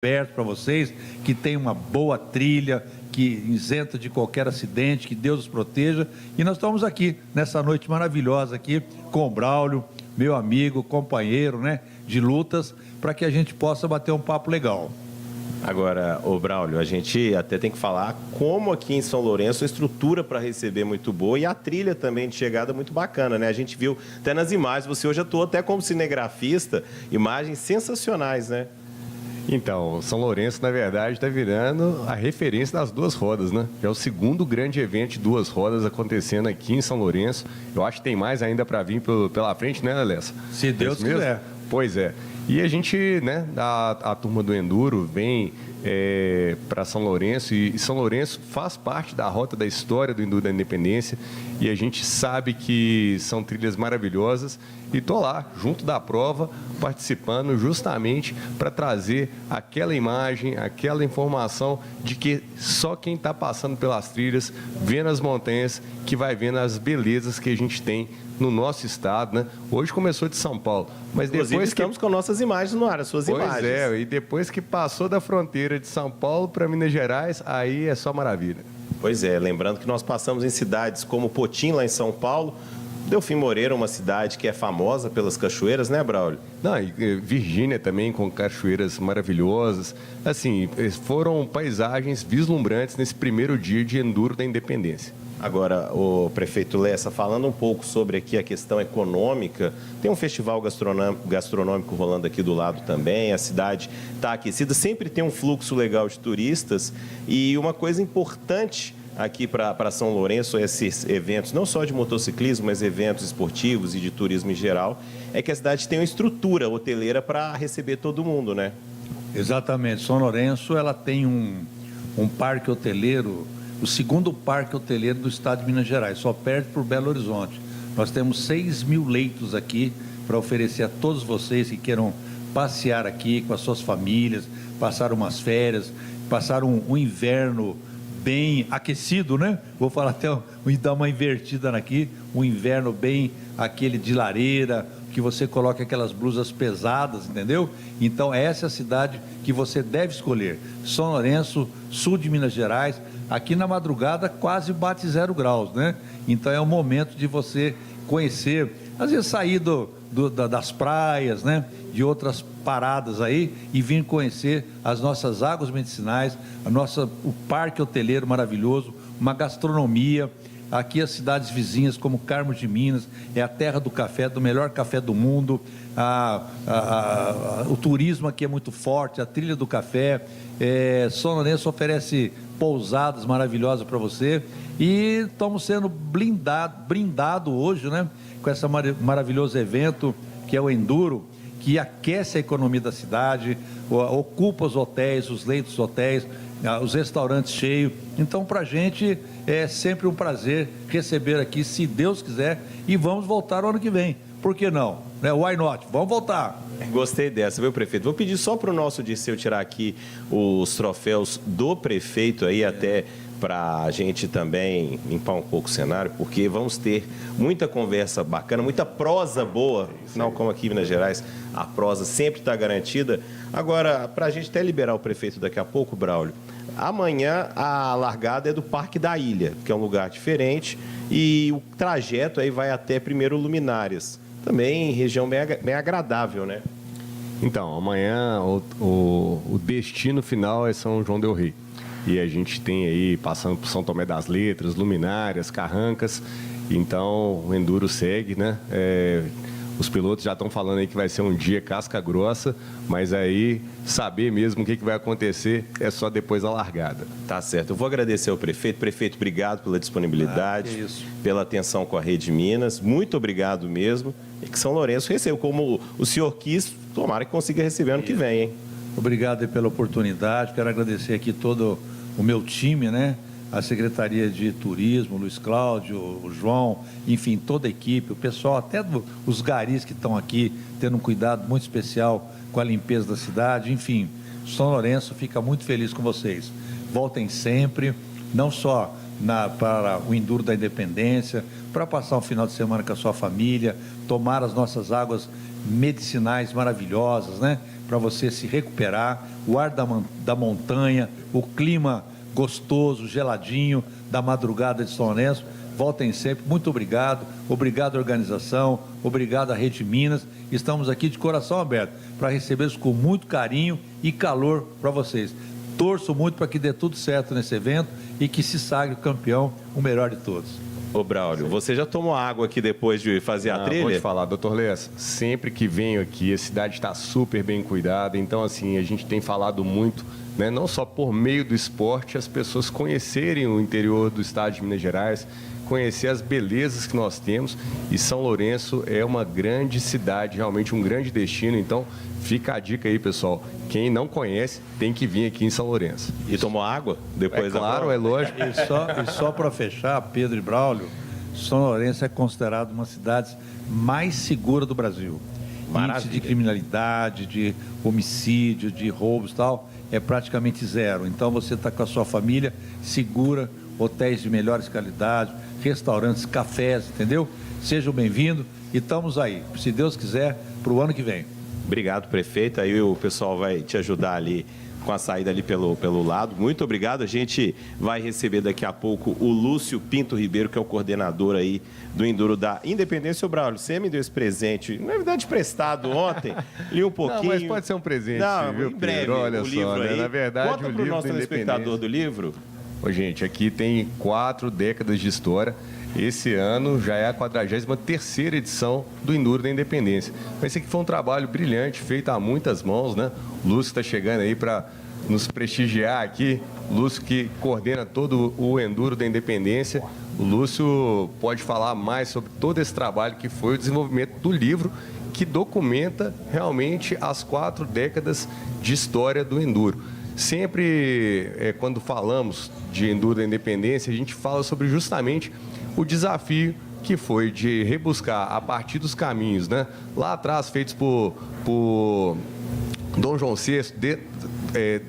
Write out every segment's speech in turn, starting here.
aberto para vocês, que tem uma boa trilha, que isenta de qualquer acidente, que Deus os proteja. E nós estamos aqui, nessa noite maravilhosa aqui, com o Braulio, meu amigo, companheiro, né, de lutas, para que a gente possa bater um papo legal. Agora, ô Braulio, a gente até tem que falar como aqui em São Lourenço a estrutura para receber é muito boa e a trilha também de chegada muito bacana, né? A gente viu até nas imagens, você hoje atuou até como cinegrafista, imagens sensacionais, né? Então, São Lourenço, na verdade, está virando a referência das duas rodas, né? É o segundo grande evento de duas rodas acontecendo aqui em São Lourenço. Eu acho que tem mais ainda para vir pela frente, né, Alessa? Se Deus quiser. Pois é. E a gente, né, a turma do Enduro vem para São Lourenço, e São Lourenço faz parte da rota da história do Enduro da Independência, e a gente sabe que são trilhas maravilhosas, e estou lá, junto da prova, participando justamente para trazer aquela imagem, aquela informação de que só quem está passando pelas trilhas, vendo as montanhas, que vai vendo as belezas que a gente tem no nosso estado, né? Hoje começou de São Paulo, mas Inclusive, depois estamos com nossas imagens no ar, as suas imagens. Pois é, e depois que passou da fronteira de São Paulo para Minas Gerais, aí é só maravilha. Pois é, lembrando que nós passamos em cidades como Potim, lá em São Paulo, Delfim Moreira, uma cidade que é famosa pelas cachoeiras, né, Braulio? Não, e Virgínia também, com cachoeiras maravilhosas. Assim, foram paisagens vislumbrantes nesse primeiro dia de Enduro da Independência. Agora, o prefeito Lessa, falando um pouco sobre aqui a questão econômica, tem um festival gastronômico rolando aqui do lado também, a cidade está aquecida, sempre tem um fluxo legal de turistas, e uma coisa importante aqui para São Lourenço, esses eventos, não só de motociclismo, mas eventos esportivos e de turismo em geral, é que a cidade tem uma estrutura hoteleira para receber todo mundo, né? Exatamente. São Lourenço, ela tem um parque hoteleiro, o segundo parque hoteleiro do estado de Minas Gerais, só perde por Belo Horizonte. Nós temos 6.000 leitos aqui para oferecer a todos vocês que queiram passear aqui com as suas famílias, passar umas férias, passar um inverno bem aquecido, né? Vou falar até dar uma invertida aqui, um inverno bem aquele de lareira, que você coloca aquelas blusas pesadas, entendeu? Então essa é a cidade que você deve escolher. São Lourenço, sul de Minas Gerais. Aqui na madrugada quase bate 0 graus, né? Então é o momento de você conhecer, às vezes sair das praias, né? De outras paradas aí e vir conhecer as nossas águas medicinais, o parque hoteleiro maravilhoso, uma gastronomia. Aqui as cidades vizinhas como Carmo de Minas, é a terra do café, do melhor café do mundo, o turismo aqui é muito forte, a trilha do café, São Lourenço oferece pousadas maravilhosas para você e estamos sendo brindado hoje, né, com esse maravilhoso evento que é o Enduro, que aquece a economia da cidade, ocupa os hotéis, os leitos dos hotéis, os restaurantes cheios. Então, para a gente é sempre um prazer receber aqui, se Deus quiser, e vamos voltar o ano que vem. Por que não? Why not? Vamos voltar. Gostei dessa, viu, prefeito? Vou pedir só para o nosso Dirceu tirar aqui os troféus do prefeito aí, até para a gente também limpar um pouco o cenário, porque vamos ter muita conversa bacana, muita prosa boa. Afinal, como aqui em Minas Gerais, a prosa sempre está garantida. Agora, para a gente até liberar o prefeito daqui a pouco, Braulio, amanhã a largada é do Parque da Ilha, que é um lugar diferente, e o trajeto aí vai até Primeiro Luminárias. Também região bem agradável, né? Então, amanhã o destino final é São João del Rei. E a gente tem aí, passando por São Tomé das Letras, Luminárias, Carrancas. Então, o Enduro segue, né? Os pilotos já estão falando aí que vai ser um dia casca grossa, mas aí saber mesmo o que vai acontecer é só depois da largada. Tá certo. Eu vou agradecer ao prefeito. Prefeito, obrigado pela disponibilidade, pela atenção com a Rede Minas. Muito obrigado mesmo. E que São Lourenço receba, como o senhor quis, tomara que consiga receber ano que vem, hein? Obrigado pela oportunidade. Quero agradecer aqui todo o meu time, né? A Secretaria de Turismo, Luiz Cláudio, o João, enfim, toda a equipe, o pessoal, até os garis que estão aqui, tendo um cuidado muito especial com a limpeza da cidade. Enfim, São Lourenço fica muito feliz com vocês. Voltem sempre, não só para o Enduro da Independência, para passar um final de semana com a sua família, tomar as nossas águas medicinais maravilhosas, né? para você se recuperar, o ar da montanha, o clima gostoso, geladinho, da madrugada de São Lourenço. Voltem sempre. Muito obrigado. Obrigado à organização. Obrigado à Rede Minas. Estamos aqui de coração aberto para recebê-los com muito carinho e calor para vocês. Torço muito para que dê tudo certo nesse evento e que se sagre o campeão, o melhor de todos. Ô Braulio, você já tomou água aqui depois de fazer a trilha? Vou te falar, doutor Lessa, sempre que venho aqui, a cidade está super bem cuidada, então assim, a gente tem falado muito, né, não só por meio do esporte, as pessoas conhecerem o interior do estado de Minas Gerais, conhecer as belezas que nós temos, e São Lourenço é uma grande cidade, realmente um grande destino, então fica a dica aí, pessoal, quem não conhece tem que vir aqui em São Lourenço. E tomou água depois da claro, é lógico. E só para fechar, Pedro e Braulio, São Lourenço é considerado uma das cidades mais seguras do Brasil. Maravilha. Índice de criminalidade, de homicídio, de roubos e tal, é praticamente zero. Então você está com a sua família segura, hotéis de melhores qualidades, restaurantes, cafés, entendeu? Sejam bem-vindos e estamos aí, se Deus quiser, para o ano que vem. Obrigado, prefeito. Aí o pessoal vai te ajudar ali com a saída ali pelo lado. Muito obrigado. A gente vai receber daqui a pouco o Lúcio Pinto Ribeiro, que é o coordenador aí do Enduro da Independência. Ô, Braulio, você me deu esse presente, na verdade, prestado ontem, li um pouquinho. Não, mas pode ser um presente, não, viu, em breve, Pedro? Olha o só, livro né? aí. Na verdade, Conta o para o livro nosso da telespectador do livro. Ô, gente, aqui tem 4 décadas de história. Esse ano já é a 43ª edição do Enduro da Independência. Mas esse aqui foi um trabalho brilhante, feito a muitas mãos, né? O Lúcio está chegando aí para nos prestigiar aqui. O Lúcio que coordena todo o Enduro da Independência. O Lúcio pode falar mais sobre todo esse trabalho que foi o desenvolvimento do livro que documenta realmente as 4 décadas de história do Enduro. Sempre, quando falamos de Enduro da Independência, a gente fala sobre justamente o desafio que foi de rebuscar a partir dos caminhos, né? Lá atrás, feitos por Dom João VI,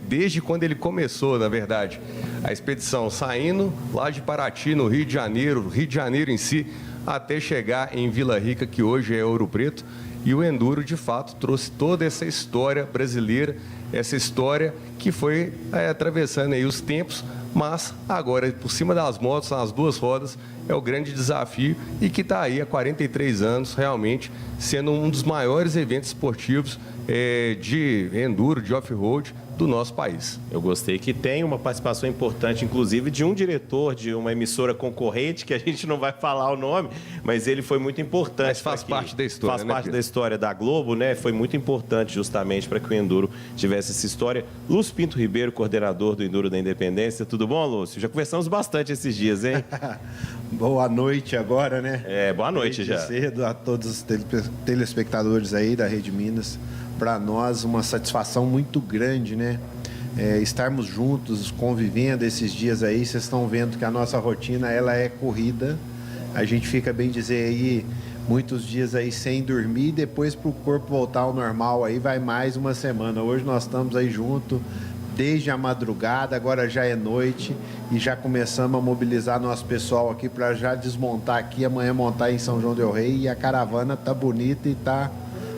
desde quando ele começou, na verdade, a expedição, saindo lá de Paraty, no Rio de Janeiro em si, até chegar em Vila Rica, que hoje é Ouro Preto. E o Enduro, de fato, trouxe toda essa história brasileira, essa história que foi atravessando aí os tempos, mas agora, por cima das motos, nas 2 rodas, é o grande desafio e que está aí há 43 anos, realmente, sendo um dos maiores eventos esportivos de enduro, de off-road do nosso país. Eu gostei que tem uma participação importante, inclusive, de um diretor de uma emissora concorrente, que a gente não vai falar o nome, mas ele foi muito importante. Mas faz parte da história, faz né, parte Pedro? da história da Globo, né? Foi muito importante justamente para que o Enduro tivesse essa história. Lúcio Pinto Ribeiro, coordenador do Enduro da Independência. Tudo bom, Lúcio? Já conversamos bastante esses dias, hein? Boa noite agora, né? Boa noite já. Cedo a todos os telespectadores aí da Rede Minas. Para nós, uma satisfação muito grande, né? Estarmos juntos, convivendo esses dias aí. Vocês estão vendo que a nossa rotina, ela é corrida. A gente fica, bem dizer aí, muitos dias aí sem dormir. Depois, para o corpo voltar ao normal, aí vai mais uma semana. Hoje nós estamos aí juntos desde a madrugada, agora já é noite e já começamos a mobilizar nosso pessoal aqui para já desmontar aqui, amanhã montar em São João del Rei. E a caravana tá bonita e tá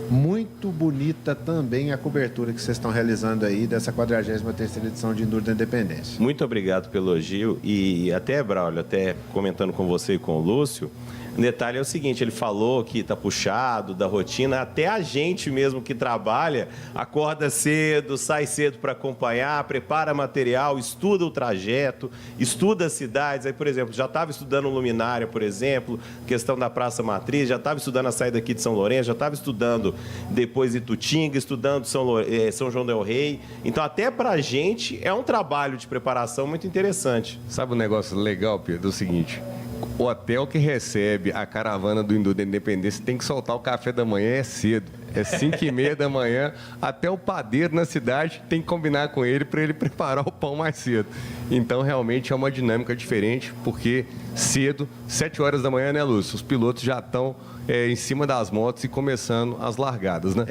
muito bonita também a cobertura que vocês estão realizando aí dessa 43ª edição de Enduro da Independência. Muito obrigado pelo elogio e até, Braulio, até comentando com você e com o Lúcio, um detalhe é o seguinte, ele falou que está puxado da rotina, até a gente mesmo que trabalha, acorda cedo, sai cedo para acompanhar, prepara material, estuda o trajeto, estuda as cidades. Aí, por exemplo, já estava estudando luminária, por exemplo, questão da Praça Matriz, já estava estudando a saída aqui de São Lourenço, já estava estudando depois Itutinga, estudando São João del Rei. Então, até para a gente, é um trabalho de preparação muito interessante. Sabe um negócio legal, Pedro? É o seguinte... O hotel que recebe a caravana do Enduro da Independência tem que soltar o café da manhã cedo. É 5h30 da manhã. Até o padeiro na cidade tem que combinar com ele para ele preparar o pão mais cedo. Então, realmente é uma dinâmica diferente, porque cedo, 7 horas da manhã, né, Lúcio? Os pilotos já estão em cima das motos e começando as largadas, né?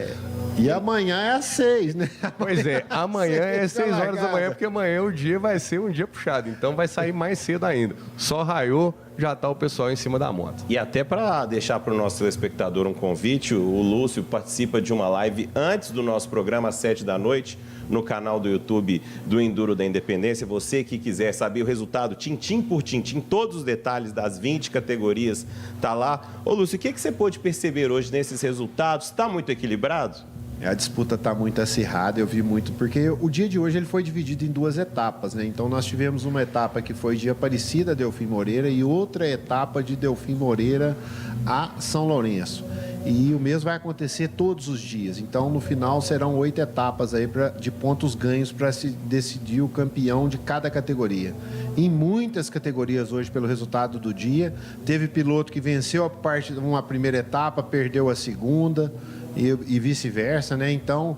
E amanhã é às 6, né? Pois é, amanhã é 6 horas da manhã, porque amanhã o dia vai ser um dia puxado. Então, vai sair mais cedo ainda. Só raiou, já está o pessoal em cima da moto. E até para deixar para o nosso telespectador um convite, o Lúcio participou participa de uma live antes do nosso programa, às 7 da noite, no canal do YouTube do Enduro da Independência. Você que quiser saber o resultado, tintim por tintim, todos os detalhes das 20 categorias, tá lá. Ô, Lúcio, o que você pôde perceber hoje nesses resultados? Está muito equilibrado? A disputa está muito acirrada, eu vi muito, porque o dia de hoje ele foi dividido em 2 etapas, né? Então nós tivemos uma etapa que foi de Aparecida a Delfim Moreira e outra etapa de Delfim Moreira a São Lourenço. E o mesmo vai acontecer todos os dias. Então, no final, serão 8 etapas aí de pontos ganhos para se decidir o campeão de cada categoria. Em muitas categorias hoje, pelo resultado do dia, teve piloto que venceu uma primeira etapa, perdeu a segunda e vice-versa, né? Então,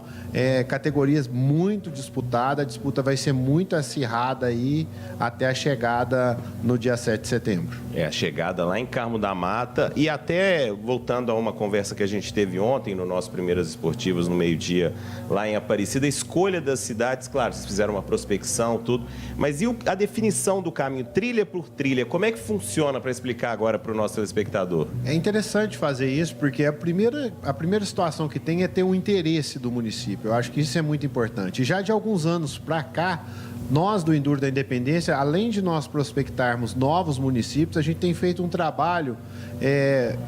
categorias muito disputadas, a disputa vai ser muito acirrada aí até a chegada no dia 7 de setembro. A chegada lá em Carmo da Mata e até voltando a uma conversa que a gente teve ontem no nosso Primeiras Esportivas, no meio-dia, lá em Aparecida, a escolha das cidades, claro, vocês fizeram uma prospecção, tudo, mas e a definição do caminho, trilha por trilha, como é que funciona para explicar agora para o nosso telespectador? É interessante fazer isso, porque a primeira situação que tem é ter um interesse do município. Eu acho que isso é muito importante. E já de alguns anos para cá, nós do Enduro da Independência, além de nós prospectarmos novos municípios, a gente tem feito um trabalho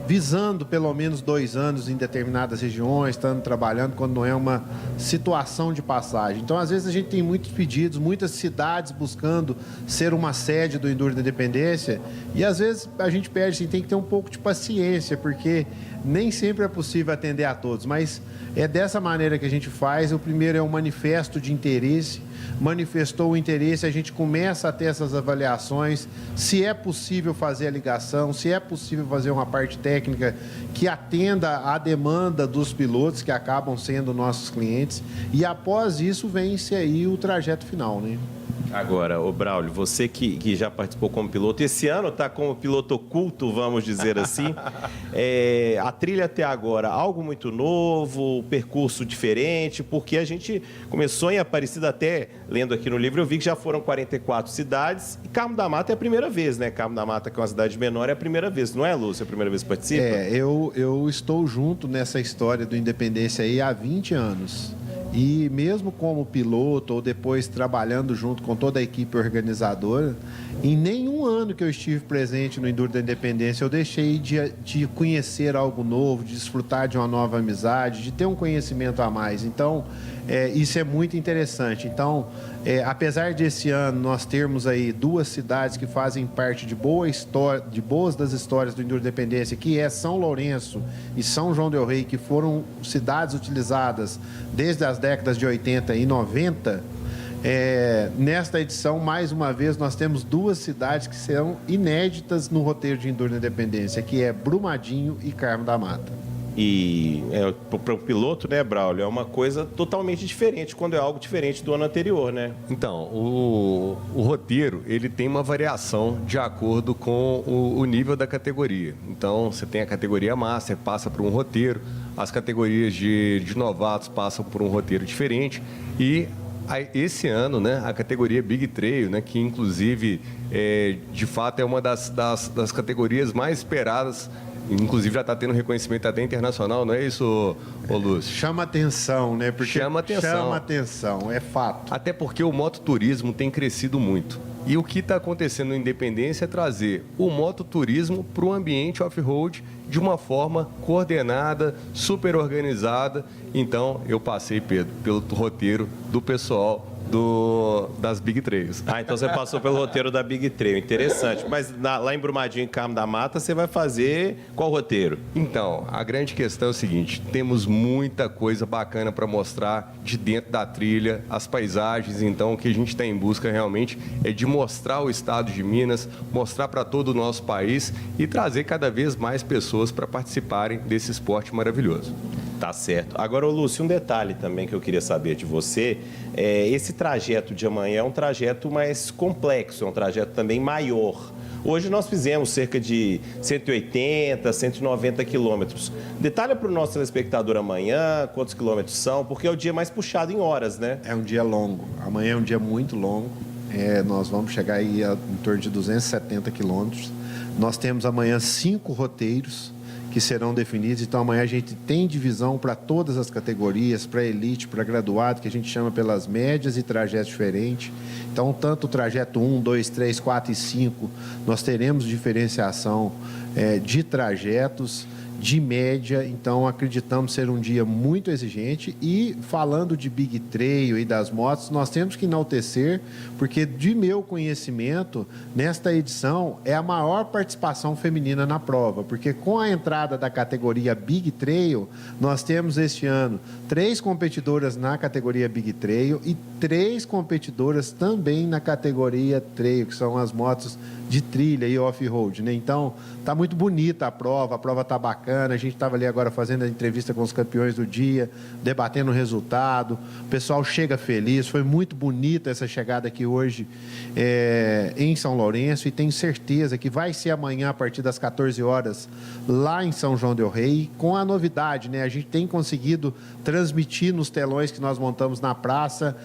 visando pelo menos 2 anos em determinadas regiões, estando trabalhando quando não é uma situação de passagem. Então, às vezes, a gente tem muitos pedidos, muitas cidades buscando ser uma sede do Enduro da Independência e, às vezes, a gente pede assim, tem que ter um pouco de paciência, porque nem sempre é possível atender a todos, mas é dessa maneira que a gente faz. O primeiro é um manifesto de interesse. Manifestou o interesse, a gente começa a ter essas avaliações, se é possível fazer a ligação, se é possível fazer uma parte técnica que atenda à demanda dos pilotos, que acabam sendo nossos clientes, e após isso vem-se aí o trajeto final, né? Agora, ô Braulio, você que já participou como piloto, esse ano está como piloto oculto, vamos dizer assim. A trilha até agora, algo muito novo, percurso diferente, porque a gente começou em Aparecida, até lendo aqui no livro, eu vi que já foram 44 cidades, e Carmo da Mata é a primeira vez, né? Carmo da Mata, que é uma cidade menor, é a primeira vez, não é, Lúcio? É a primeira vez que participa? Eu estou junto nessa história do Independência aí há 20 anos. E mesmo como piloto ou depois trabalhando junto com toda a equipe organizadora, em nenhum ano que eu estive presente no Enduro da Independência eu deixei de conhecer algo novo, de desfrutar de uma nova amizade, de ter um conhecimento a mais. Então, isso é muito interessante. Então, apesar de esse ano nós termos aí 2 cidades que fazem parte de boas das histórias do Enduro da Independência, que é São Lourenço e São João del Rei, que foram cidades utilizadas desde as décadas de 80 e 90, nesta edição, mais uma vez, nós temos 2 cidades que serão inéditas no roteiro de Enduro da Independência, que é Brumadinho e Carmo da Mata. E para o piloto, né, Braulio, é uma coisa totalmente diferente quando é algo diferente do ano anterior, né? Então, o roteiro, ele tem uma variação de acordo com o nível da categoria. Então, você tem a categoria Master, passa por um roteiro, as categorias de novatos passam por um roteiro diferente e esse ano, né, a categoria Big Trail, né, que inclusive, de fato, é uma das categorias mais esperadas. Inclusive já está tendo reconhecimento até internacional, não é isso, ô Lúcio? Chama atenção, né? Porque chama atenção, é fato. Até porque o mototurismo tem crescido muito. E o que está acontecendo na Independência é trazer o mototurismo para o ambiente off-road de uma forma coordenada, super organizada. Então, eu passei, Pedro, pelo roteiro do pessoal das Big Trails. Então você passou pelo roteiro da Big Trail, interessante. Mas lá em Brumadinho, em Carmo da Mata, você vai fazer qual roteiro? Então, a grande questão é o seguinte, temos muita coisa bacana para mostrar de dentro da trilha, as paisagens. Então, o que a gente está em busca realmente é de mostrar o estado de Minas, mostrar para todo o nosso país e trazer cada vez mais pessoas para participarem desse esporte maravilhoso. Tá certo. Agora, Lúcio, um detalhe também que eu queria saber de você, esse trajeto de amanhã é um trajeto mais complexo, é um trajeto também maior. Hoje nós fizemos cerca de 180, 190 quilômetros. Detalha para o nosso telespectador amanhã quantos quilômetros são, porque é o dia mais puxado em horas, né? É um dia longo. Amanhã é um dia muito longo. Nós vamos chegar aí em torno de 270 quilômetros. Nós temos amanhã 5 roteiros, que serão definidos. Então, amanhã a gente tem divisão para todas as categorias, para elite, para graduado, que a gente chama pelas médias e trajetos diferentes. Então, tanto o trajeto 1, 2, 3, 4 e 5, nós teremos diferenciação de trajetos, de média. Então, acreditamos ser um dia muito exigente. E falando de Big Trail e das motos, nós temos que enaltecer, porque de meu conhecimento, nesta edição é a maior participação feminina na prova, porque com a entrada da categoria Big Trail, nós temos este ano 3 competidoras na categoria Big Trail e 3 competidoras também na categoria Trail, que são as motos de trilha e off-road, né? Então, tá muito bonita a prova tá bacana. A gente estava ali agora fazendo a entrevista com os campeões do dia, debatendo o resultado. O pessoal chega feliz. Foi muito bonita essa chegada aqui hoje em São Lourenço, e tenho certeza que vai ser amanhã a partir das 14 horas lá em São João del Rei, com a novidade, né? A gente tem conseguido transmitir nos telões que nós montamos na praça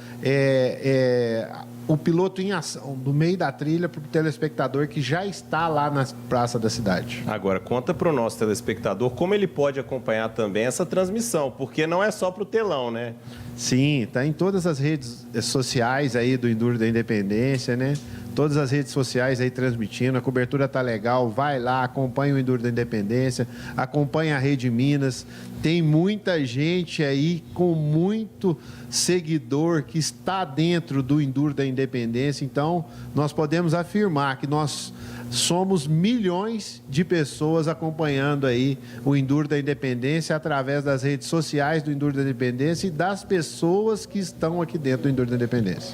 o piloto em ação, no meio da trilha, para o telespectador que já está lá na praça da cidade. Agora, conta para o nosso telespectador como ele pode acompanhar também essa transmissão, porque não é só para o telão, né? Sim, está em todas as redes sociais aí do Enduro da Independência, né? Todas as redes sociais aí transmitindo, a cobertura tá legal, vai lá, acompanha o Enduro da Independência, acompanha a Rede Minas. Tem muita gente aí com muito seguidor que está dentro do Enduro da Independência. Então, nós podemos afirmar que nós somos milhões de pessoas acompanhando aí o Enduro da Independência através das redes sociais do Enduro da Independência e das pessoas que estão aqui dentro do Enduro da Independência.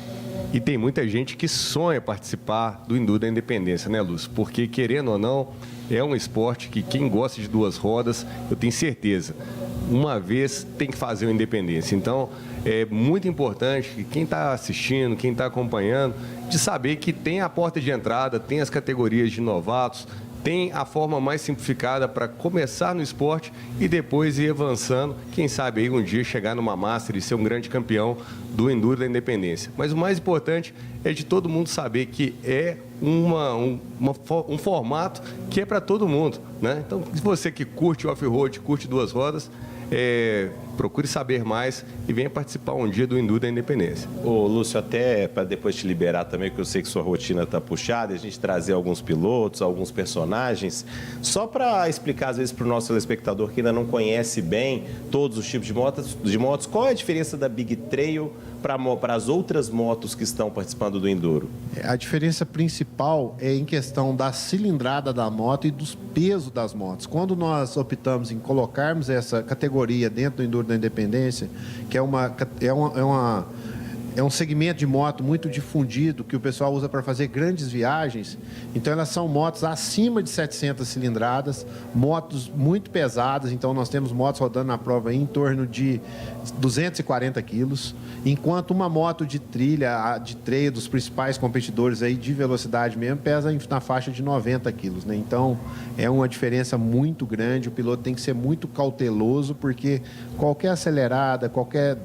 E tem muita gente que sonha participar do Enduro da Independência, né, Lúcio? Porque, querendo ou não, é um esporte que quem gosta de 2 rodas, eu tenho certeza, uma vez tem que fazer o Independência. Então, é muito importante que quem está assistindo, quem está acompanhando, de saber que tem a porta de entrada, tem as categorias de novatos, tem a forma mais simplificada para começar no esporte e depois ir avançando. Quem sabe aí um dia chegar numa Master e ser um grande campeão do Enduro da Independência. Mas o mais importante é de todo mundo saber que é um formato que é para todo mundo, né? Então, se você que curte off-road, curte 2 rodas, procure saber mais e venha participar um dia do Enduro da Independência. Ô, Lúcio, até para depois te liberar também, que eu sei que sua rotina está puxada, a gente trazer alguns pilotos, alguns personagens, só para explicar às vezes para o nosso telespectador que ainda não conhece bem todos os tipos de motos, qual é a diferença da Big Trail para as outras motos que estão participando do Enduro? A diferença principal é em questão da cilindrada da moto e dos pesos das motos. Quando nós optamos em colocarmos essa categoria dentro do Enduro da Independência, que é um segmento de moto muito difundido, que o pessoal usa para fazer grandes viagens. Então, elas são motos acima de 700 cilindradas, motos muito pesadas. Então, nós temos motos rodando na prova em torno de 240 quilos, enquanto uma moto de trilha, de trail, dos principais competidores aí de velocidade mesmo, pesa na faixa de 90 quilos, né? Então, é uma diferença muito grande. O piloto tem que ser muito cauteloso, porque qualquer acelerada, qualquer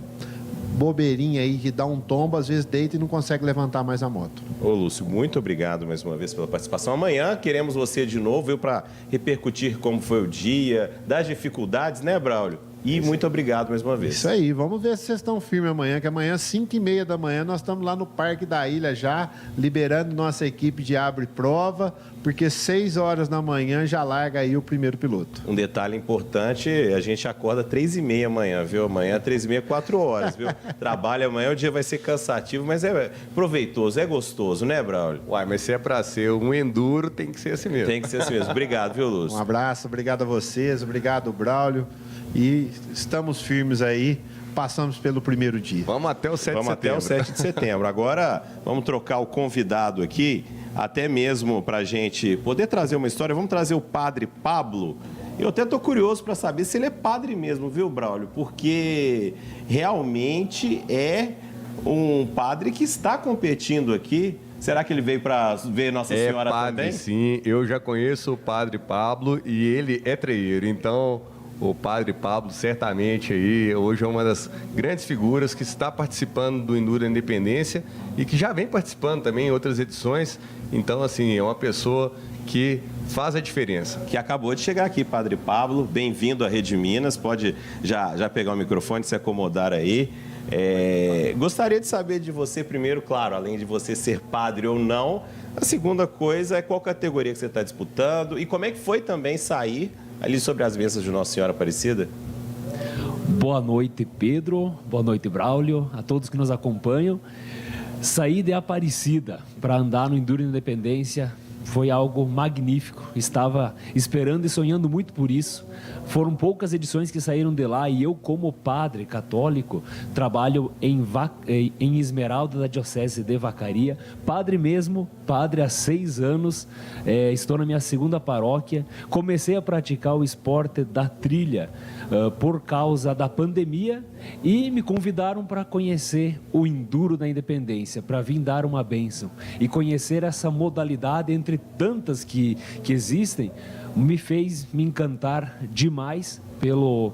bobeirinha aí que dá um tombo, às vezes deita e não consegue levantar mais a moto. Ô, Lúcio, muito obrigado mais uma vez pela participação. Amanhã queremos você de novo, para repercutir como foi o dia, das dificuldades, né, Braulio? E muito obrigado mais uma vez. Isso aí, vamos ver se vocês estão firmes amanhã, que amanhã, 5h30 da manhã, nós estamos lá no Parque da Ilha já, liberando nossa equipe de abre prova, porque 6 horas da manhã já larga aí o primeiro piloto. Um detalhe importante, a gente acorda 3h30 amanhã, viu? Amanhã, 3h30, 4 horas, viu? Trabalho amanhã, o dia vai ser cansativo, mas é proveitoso, é gostoso, né, Braulio? Uai, mas se é para ser um enduro, tem que ser assim mesmo. Tem que ser assim mesmo. Obrigado, viu, Lúcio? Um abraço, obrigado a vocês, obrigado, Braulio. E estamos firmes aí, passamos pelo primeiro dia. Vamos até o 7 de setembro. Vamos até o 7 de setembro. Agora, vamos trocar o convidado aqui, até mesmo para a gente poder trazer uma história. Vamos trazer o Padre Pablo. Eu até estou curioso para saber se ele é padre mesmo, viu, Braulio? Porque realmente é um padre que está competindo aqui. Será que ele veio para ver Nossa Senhora padre, também? Sim, eu já conheço o Padre Pablo e ele é treieiro, então o padre Pablo, certamente aí, hoje é uma das grandes figuras que está participando do Enduro da Independência e que já vem participando também em outras edições. Então, assim, é uma pessoa que faz a diferença. Que acabou de chegar aqui, Padre Pablo. Bem-vindo à Rede Minas. Pode já pegar o microfone, se acomodar aí. Gostaria de saber de você primeiro, claro, além de você ser padre ou não, a segunda coisa é qual categoria que você está disputando e como é que foi também sair ali sobre as bênçãos de Nossa Senhora Aparecida. Boa noite, Pedro. Boa noite, Braulio. A todos que nos acompanham. Sair de Aparecida para andar no Enduro Independência foi algo magnífico. Estava esperando e sonhando muito por isso. Foram poucas edições que saíram de lá e eu, como padre católico, trabalho em Esmeralda da Diocese de Vacaria. Padre mesmo, padre há 6 anos, estou na minha segunda paróquia. Comecei a praticar o esporte da trilha por causa da pandemia e me convidaram para conhecer o Enduro da Independência, para vir dar uma bênção e conhecer essa modalidade entre tantas que existem. Me fez me encantar demais pelo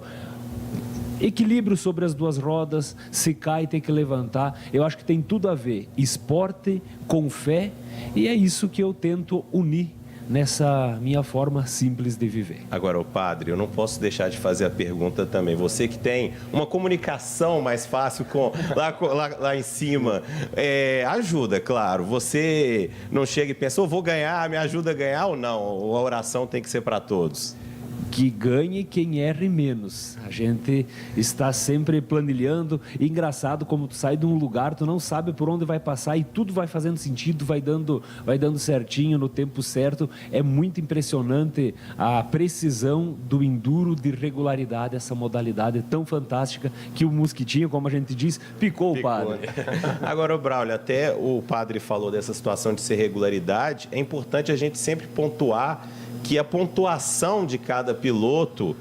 equilíbrio sobre as duas rodas, se cai tem que levantar. Eu acho que tem tudo a ver, esporte com fé, e é isso que eu tento unir nessa minha forma simples de viver. Agora, padre, eu não posso deixar de fazer a pergunta também. Você que tem uma comunicação mais fácil lá em cima, ajuda, claro. Você não chega e pensa, vou ganhar, me ajuda a ganhar ou não? Ou a oração tem que ser para todos? Que ganhe quem erre menos. A gente está sempre planilhando. E engraçado, como tu sai de um lugar, tu não sabe por onde vai passar e tudo vai fazendo sentido, vai dando certinho no tempo certo. É muito impressionante a precisão do enduro, de regularidade, essa modalidade tão fantástica que o mosquitinho, como a gente diz, picou o padre. Agora, o Braulio, até o padre falou dessa situação de ser regularidade. É importante a gente sempre pontuar que a pontuação de cada piloto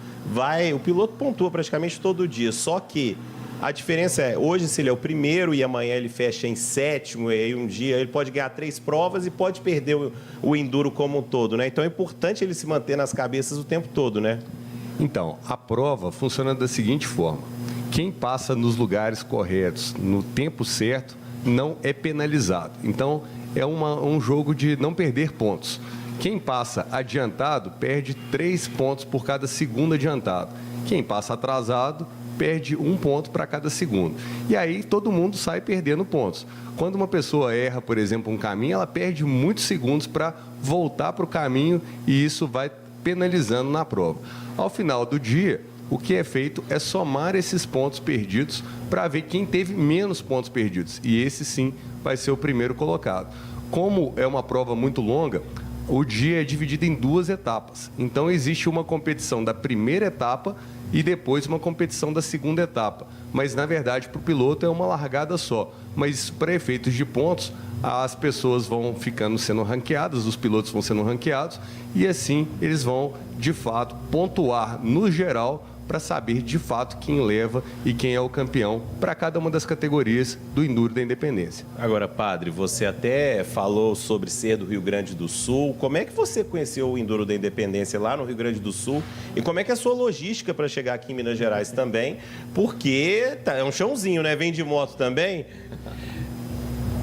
o piloto pontua praticamente todo dia, só que a diferença é, hoje se ele é o primeiro e amanhã ele fecha em 7º, e aí um dia ele pode ganhar 3 provas e pode perder o enduro como um todo, né? Então é importante ele se manter nas cabeças o tempo todo, né? Então, a prova funciona da seguinte forma: quem passa nos lugares corretos, no tempo certo, não é penalizado. Então, é um jogo de não perder pontos. Quem passa adiantado perde 3 pontos por cada segundo adiantado. Quem passa atrasado perde 1 ponto para cada segundo. E aí todo mundo sai perdendo pontos. Quando uma pessoa erra, por exemplo, um caminho, ela perde muitos segundos para voltar para o caminho e isso vai penalizando na prova. Ao final do dia, o que é feito é somar esses pontos perdidos para ver quem teve menos pontos perdidos. E esse sim vai ser o primeiro colocado. Como é uma prova muito longa, o dia é dividido em 2 etapas. Então, existe uma competição da primeira etapa e depois uma competição da segunda etapa. Mas, na verdade, para o piloto é uma largada só. Mas, para efeitos de pontos, as pessoas vão sendo ranqueadas, os pilotos vão sendo ranqueados, e assim eles vão, de fato, pontuar no geral para saber, de fato, quem leva e quem é o campeão para cada uma das categorias do Enduro da Independência. Agora, padre, você até falou sobre ser do Rio Grande do Sul. Como é que você conheceu o Enduro da Independência lá no Rio Grande do Sul? E como é que é a sua logística para chegar aqui em Minas Gerais também? Porque é um chãozinho, né? Vem de moto também.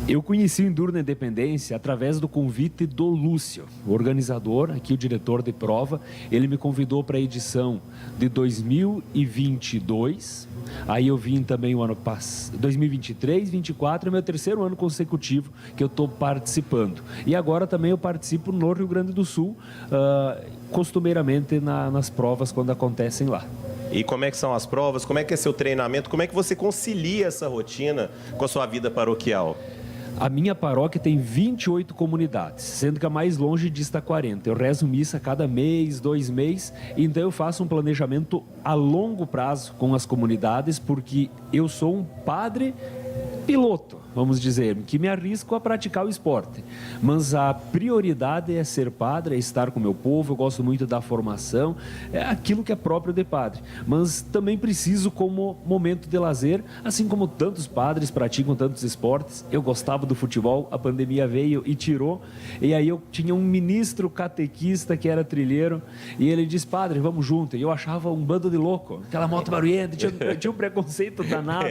Eu conheci o Enduro da Independência através do convite do Lúcio, o organizador, aqui o diretor de prova. Ele me convidou para a edição de 2022, aí eu vim também o ano passado, 2023, 2024, é meu 3º ano consecutivo que eu estou participando. E agora também eu participo no Rio Grande do Sul, costumeiramente nas provas quando acontecem lá. E como é que são as provas? Como é que é seu treinamento? Como é que você concilia essa rotina com a sua vida paroquial? A minha paróquia tem 28 comunidades, sendo que a mais longe dista 40. Eu rezo missa cada mês, 2 meses, então eu faço um planejamento a longo prazo com as comunidades, porque eu sou um padre piloto. vamos dizer, que me arrisco a praticar o esporte. Mas a prioridade é ser padre, é estar com o meu povo, eu gosto muito da formação, é aquilo que é próprio de padre. Mas também preciso como momento de lazer, assim como tantos padres praticam tantos esportes. Eu gostava do futebol, a pandemia veio e tirou, e aí eu tinha um ministro catequista que era trilheiro, e ele disse, padre, vamos junto. E eu achava um bando de louco, aquela moto barulhenta, tinha um preconceito danado.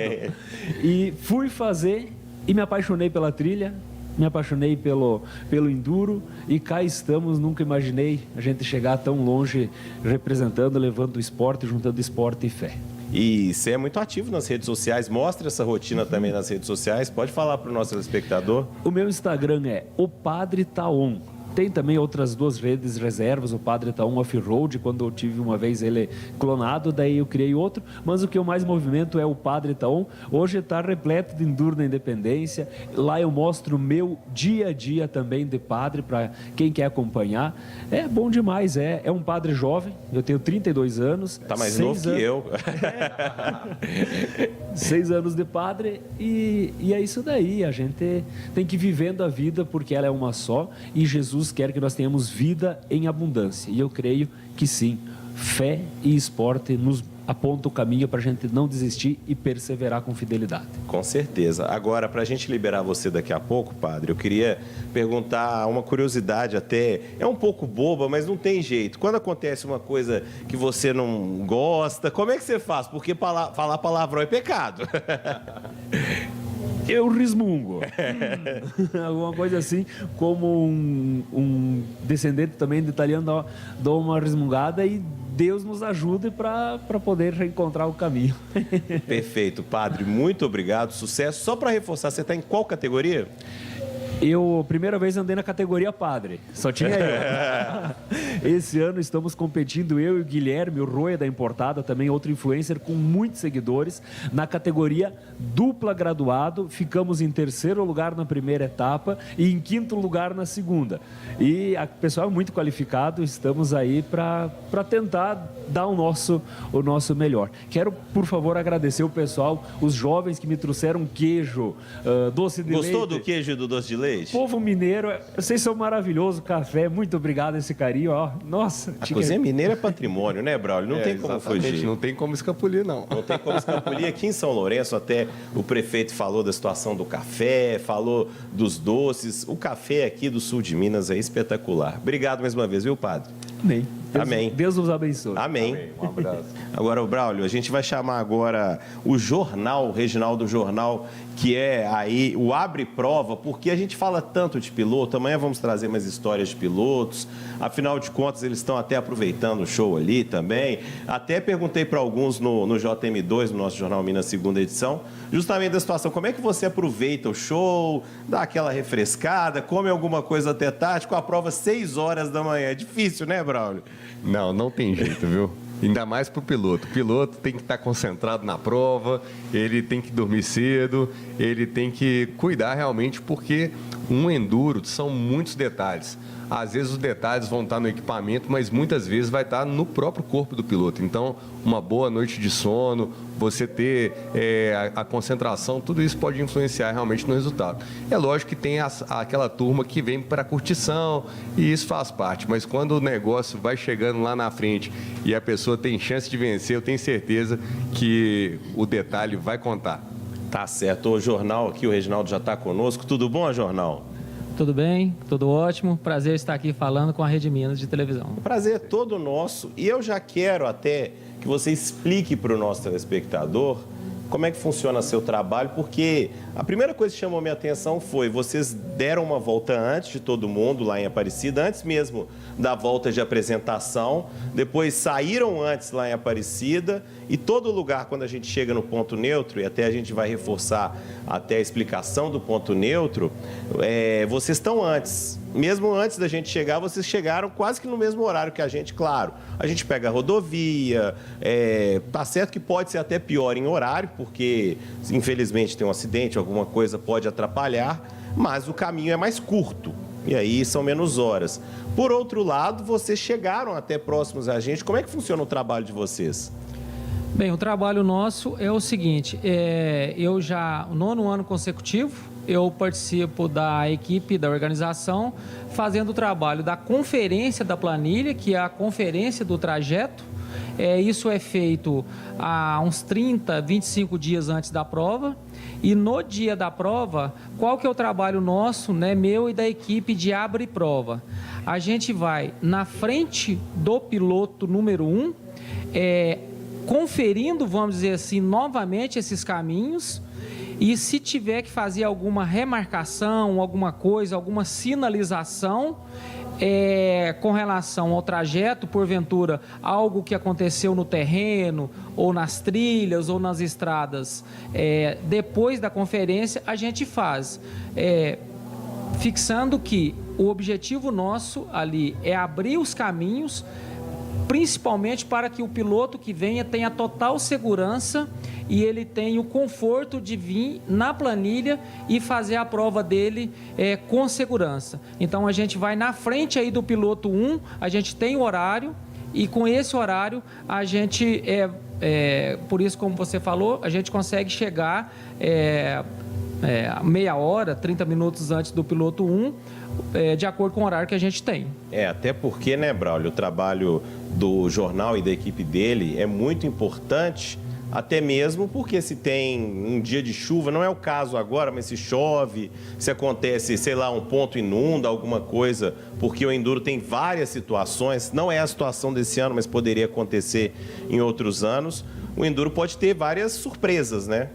E fui fazer e me apaixonei pela trilha, me apaixonei pelo enduro, e cá estamos. Nunca imaginei a gente chegar tão longe representando, levando o esporte, juntando esporte e fé. E você é muito ativo nas redes sociais, mostra essa rotina também nas redes sociais, pode falar para o nosso telespectador? O meu Instagram é o Padre Taon. Tem também outras 2 redes reservas, o Padre Taon Off-Road, quando eu tive uma vez ele clonado, daí eu criei outro, mas o que eu mais movimento é o Padre Taon. Hoje está repleto de enduro na Independência, lá eu mostro o meu dia a dia também de padre, para quem quer acompanhar. É bom demais, é um padre jovem, eu tenho 32 anos. Tá mais novo que eu. 6 anos de padre, e é isso daí, a gente tem que ir vivendo a vida, porque ela é uma só, e Jesus quer que nós tenhamos vida em abundância, e eu creio que sim, fé e esporte nos aponta o caminho para a gente não desistir e perseverar com fidelidade. Com certeza. Agora, para a gente liberar você daqui a pouco, padre, eu queria perguntar uma curiosidade até, é um pouco boba, mas não tem jeito. Quando acontece uma coisa que você não gosta, como é que você faz? Porque falar palavrão é pecado. Eu resmungo. Alguma coisa assim, como um descendente também de italiano, dou uma resmungada e Deus nos ajude para poder reencontrar o caminho. Perfeito, padre. Muito obrigado. Sucesso. Só para reforçar, você está em qual categoria? Eu, primeira vez, andei na categoria padre. Só tinha eu. Esse ano estamos competindo, eu e o Guilherme, o Roia da Importada, também outro influencer com muitos seguidores, na categoria dupla graduado. Ficamos em 3º lugar na primeira etapa e em 5º lugar na segunda. E o pessoal é muito qualificado, estamos aí para tentar dar o nosso melhor. Quero, por favor, agradecer o pessoal, os jovens que me trouxeram queijo, doce de leite. Gostou do queijo e do doce de leite? Povo mineiro, vocês são maravilhosos, café, muito obrigado esse carinho, ó. Nossa. A cozinha mineira é patrimônio, né, Braulio? Não tem como fugir. Não tem como escapulir, não. Não tem como escapulir. Aqui em São Lourenço, até o prefeito falou da situação do café, falou dos doces. O café aqui do sul de Minas é espetacular. Obrigado mais uma vez, viu, padre? Amém. Amém. Deus nos abençoe. Amém. Um abraço. Agora, o Braulio, a gente vai chamar agora o jornal, o Reginaldo Jornal, que é aí o Abre Prova, porque a gente fala tanto de piloto, amanhã vamos trazer mais histórias de pilotos, afinal de contas eles estão até aproveitando o show ali também. Até perguntei para alguns no JM2, no nosso Jornal Minas, segunda edição, justamente da situação, como é que você aproveita o show, dá aquela refrescada, come alguma coisa até tarde, com a prova 6 horas da manhã. É difícil, né, Braulio? Não tem jeito, viu? Ainda mais para o piloto. O piloto tem que estar concentrado na prova, ele tem que dormir cedo, ele tem que cuidar realmente, porque um enduro são muitos detalhes. Às vezes os detalhes vão estar no equipamento, mas muitas vezes vai estar no próprio corpo do piloto. Então, uma boa noite de sono, você ter a concentração, tudo isso pode influenciar realmente no resultado. É lógico que tem aquela turma que vem para curtição, e isso faz parte, mas quando o negócio vai chegando lá na frente e a pessoa tem chance de vencer, eu tenho certeza que o detalhe vai contar. Tá certo. O jornal aqui, o Reginaldo já está conosco. Tudo bom, jornal? Tudo bem, tudo ótimo. Prazer estar aqui falando com a Rede Minas de televisão. O prazer é todo nosso. E eu já quero até que você explique para o nosso telespectador como é que funciona seu trabalho, porque a primeira coisa que chamou minha atenção foi, vocês deram uma volta antes de todo mundo lá em Aparecida, antes mesmo da volta de apresentação, depois saíram antes lá em Aparecida, e todo lugar, quando a gente chega no ponto neutro, e até a gente vai reforçar até a explicação do ponto neutro, vocês estão antes. Mesmo antes da gente chegar, vocês chegaram quase que no mesmo horário que a gente, claro. A gente pega a rodovia, tá certo que pode ser até pior em horário, porque infelizmente tem um acidente, alguma coisa pode atrapalhar, mas o caminho é mais curto. E aí são menos horas. Por outro lado, vocês chegaram até próximos a gente. Como é que funciona o trabalho de vocês? Bem, o trabalho nosso é o seguinte, eu já, o 9º ano consecutivo, eu participo da equipe da organização, fazendo o trabalho da conferência da planilha, que é a conferência do trajeto. Isso é feito há uns 30, 25 dias antes da prova. E no dia da prova, qual que é o trabalho nosso, né, meu e da equipe de abre prova? A gente vai na frente do piloto número 1, conferindo, vamos dizer assim, novamente esses caminhos. E se tiver que fazer alguma remarcação, alguma coisa, alguma sinalização com relação ao trajeto, porventura, algo que aconteceu no terreno, ou nas trilhas, ou nas estradas, depois da conferência, a gente faz, fixando que o objetivo nosso ali é abrir os caminhos, principalmente para que o piloto que venha tenha total segurança e ele tenha o conforto de vir na planilha e fazer a prova dele com segurança. Então, a gente vai na frente aí do piloto 1, a gente tem o horário e com esse horário a gente, por isso, como você falou, a gente consegue chegar meia hora, 30 minutos antes do piloto 1, de acordo com o horário que a gente tem. Até porque, né, Braulio, o trabalho do jornal e da equipe dele é muito importante, até mesmo porque se tem um dia de chuva, não é o caso agora, mas se chove, se acontece, sei lá, um ponto inunda, alguma coisa, porque o Enduro tem várias situações, não é a situação desse ano, mas poderia acontecer em outros anos, o Enduro pode ter várias surpresas, né?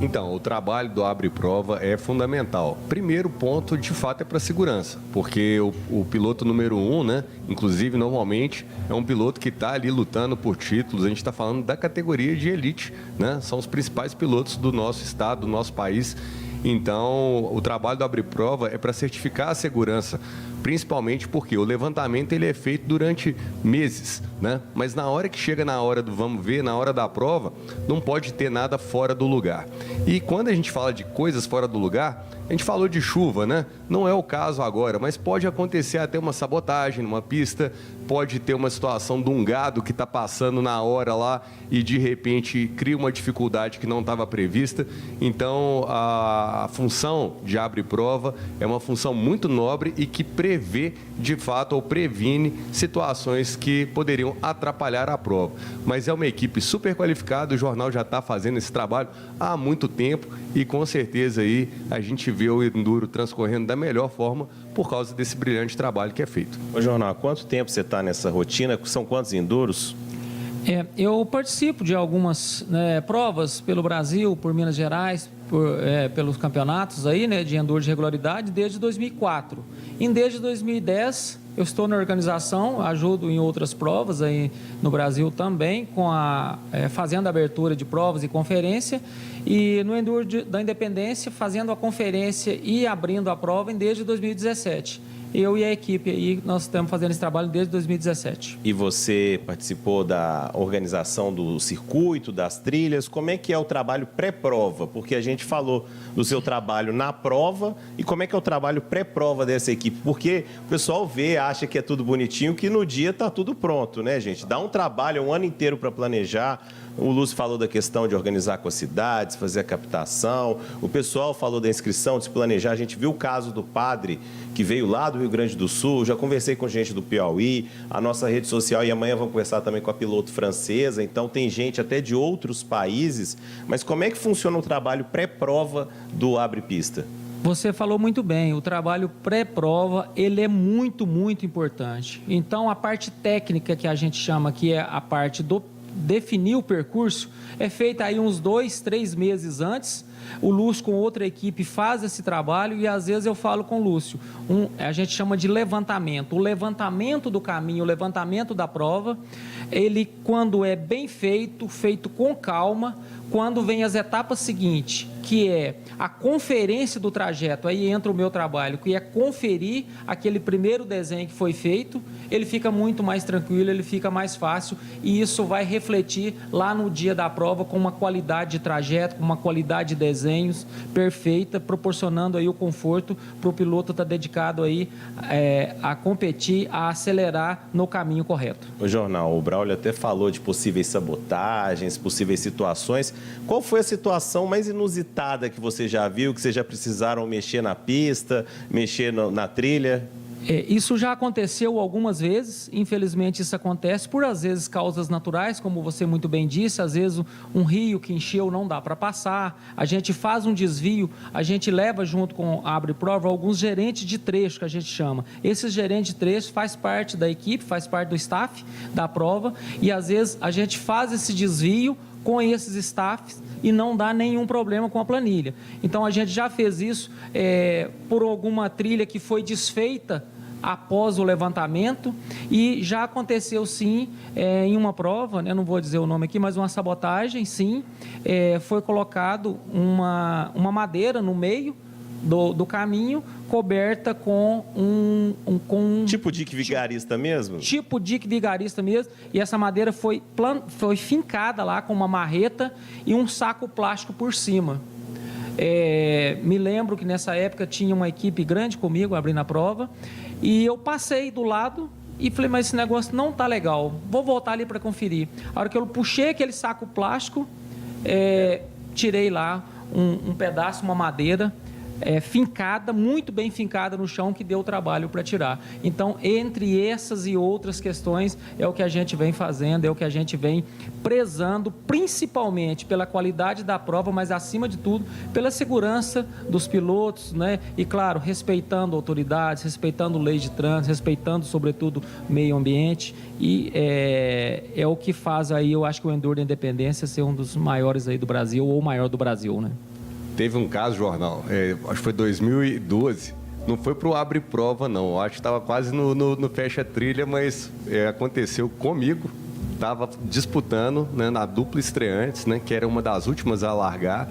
Então, o trabalho do Abre Prova é fundamental. Primeiro ponto, de fato, é para a segurança, porque o piloto número 1, né, inclusive, normalmente, é um piloto que está ali lutando por títulos. A gente está falando da categoria de elite, né? São os principais pilotos do nosso estado, do nosso país. Então, o trabalho do Abre Prova é para certificar a segurança, principalmente porque o levantamento ele é feito durante meses, né? Mas na hora que chega na hora do vamos ver, na hora da prova, não pode ter nada fora do lugar. E quando a gente fala de coisas fora do lugar, a gente falou de chuva, né? Não é o caso agora, mas pode acontecer até uma sabotagem numa pista, pode ter uma situação de um gado que está passando na hora lá e de repente cria uma dificuldade que não estava prevista. Então, a função de Abre Prova é uma função muito nobre e que prevê, de fato, ou previne situações que poderiam atrapalhar a prova. Mas é uma equipe super qualificada, o jornal já está fazendo esse trabalho há muito tempo e com certeza aí a gente vê o Enduro transcorrendo da melhor forma por causa desse brilhante trabalho que é feito. Ô, Jornal, há quanto tempo você está nessa rotina? São quantos Enduros? Eu participo de algumas provas pelo Brasil, por Minas Gerais, pelos campeonatos aí, né, de Enduro de regularidade desde 2004. E desde 2010 eu estou na organização, ajudo em outras provas aí no Brasil também, fazendo a abertura de provas e conferência, e no Enduro da Independência fazendo a conferência e abrindo a prova desde 2017. Eu e a equipe aí, nós estamos fazendo esse trabalho desde 2017. E você participou da organização do circuito, das trilhas. Como é que é o trabalho pré-prova? Porque a gente falou do seu trabalho na prova e como é que é o trabalho pré-prova dessa equipe? Porque o pessoal vê, acha que é tudo bonitinho, que no dia está tudo pronto, né, gente? Dá um trabalho, um ano inteiro para planejar. O Lúcio falou da questão de organizar com as cidades, fazer a captação. O pessoal falou da inscrição, de se planejar. A gente viu o caso do padre que veio lá do Rio Grande do Sul. Já conversei com gente do Piauí, a nossa rede social, e amanhã vamos conversar também com a piloto francesa. Então, tem gente até de outros países. Mas como é que funciona o trabalho pré-prova do Abre Pista? Você falou muito bem, o trabalho pré-prova, ele é muito, muito importante. Então, a parte técnica que a gente chama, que é a parte do definir o percurso, é feita aí uns 2, 3 meses antes. O Lúcio com outra equipe faz esse trabalho e às vezes eu falo com o Lúcio, a gente chama de levantamento. O levantamento do caminho, o levantamento da prova, ele quando é bem feito, feito com calma, quando vem as etapas seguintes, que é a conferência do trajeto, aí entra o meu trabalho, que é conferir aquele primeiro desenho que foi feito, ele fica muito mais tranquilo, ele fica mais fácil e isso vai refletir lá no dia da prova com uma qualidade de trajeto, com uma qualidade de desenhos perfeita, proporcionando aí o conforto para o piloto estar dedicado aí a competir, a acelerar no caminho correto. O jornal, o Braulio até falou de possíveis sabotagens, possíveis situações. Qual foi a situação mais inusitada que você já viu, que vocês já precisaram mexer na pista, mexer na trilha? Isso já aconteceu algumas vezes, infelizmente isso acontece por, às vezes, causas naturais, como você muito bem disse, às vezes um rio que encheu não dá para passar, a gente faz um desvio, a gente leva junto com a Abre Prova alguns gerentes de trecho, que a gente chama. Esses gerentes de trecho faz parte da equipe, faz parte do staff da prova, e às vezes a gente faz esse desvio com esses staffs e não dá nenhum problema com a planilha. Então a gente já fez isso por alguma trilha que foi desfeita após o levantamento, e já aconteceu sim em uma prova, né, não vou dizer o nome aqui, mas uma sabotagem, sim, foi colocado uma madeira no meio do caminho, coberta com um tipo dique vigarista mesmo? Tipo dique vigarista mesmo, e essa madeira foi fincada lá com uma marreta e um saco plástico por cima. Me lembro que nessa época tinha uma equipe grande comigo abrindo a prova, e eu passei do lado e falei, mas esse negócio não tá legal, vou voltar ali para conferir. A hora que eu puxei aquele saco plástico, tirei lá um pedaço, uma madeira fincada, muito bem fincada no chão, que deu trabalho para tirar. Então, entre essas e outras questões, é o que a gente vem fazendo, é o que a gente vem prezando, principalmente pela qualidade da prova, mas acima de tudo, pela segurança dos pilotos, né? E claro, respeitando autoridades, respeitando leis de trânsito, respeitando, sobretudo, meio ambiente, e é o que faz aí, eu acho que o Enduro da Independência ser um dos maiores aí do Brasil, ou o maior do Brasil, né? Teve um caso, jornal, acho que foi 2012, não foi para o Abre Prova, não, acho que estava quase no Fecha Trilha, mas aconteceu comigo, estava disputando, né, na dupla estreantes, né, que era uma das últimas a largar,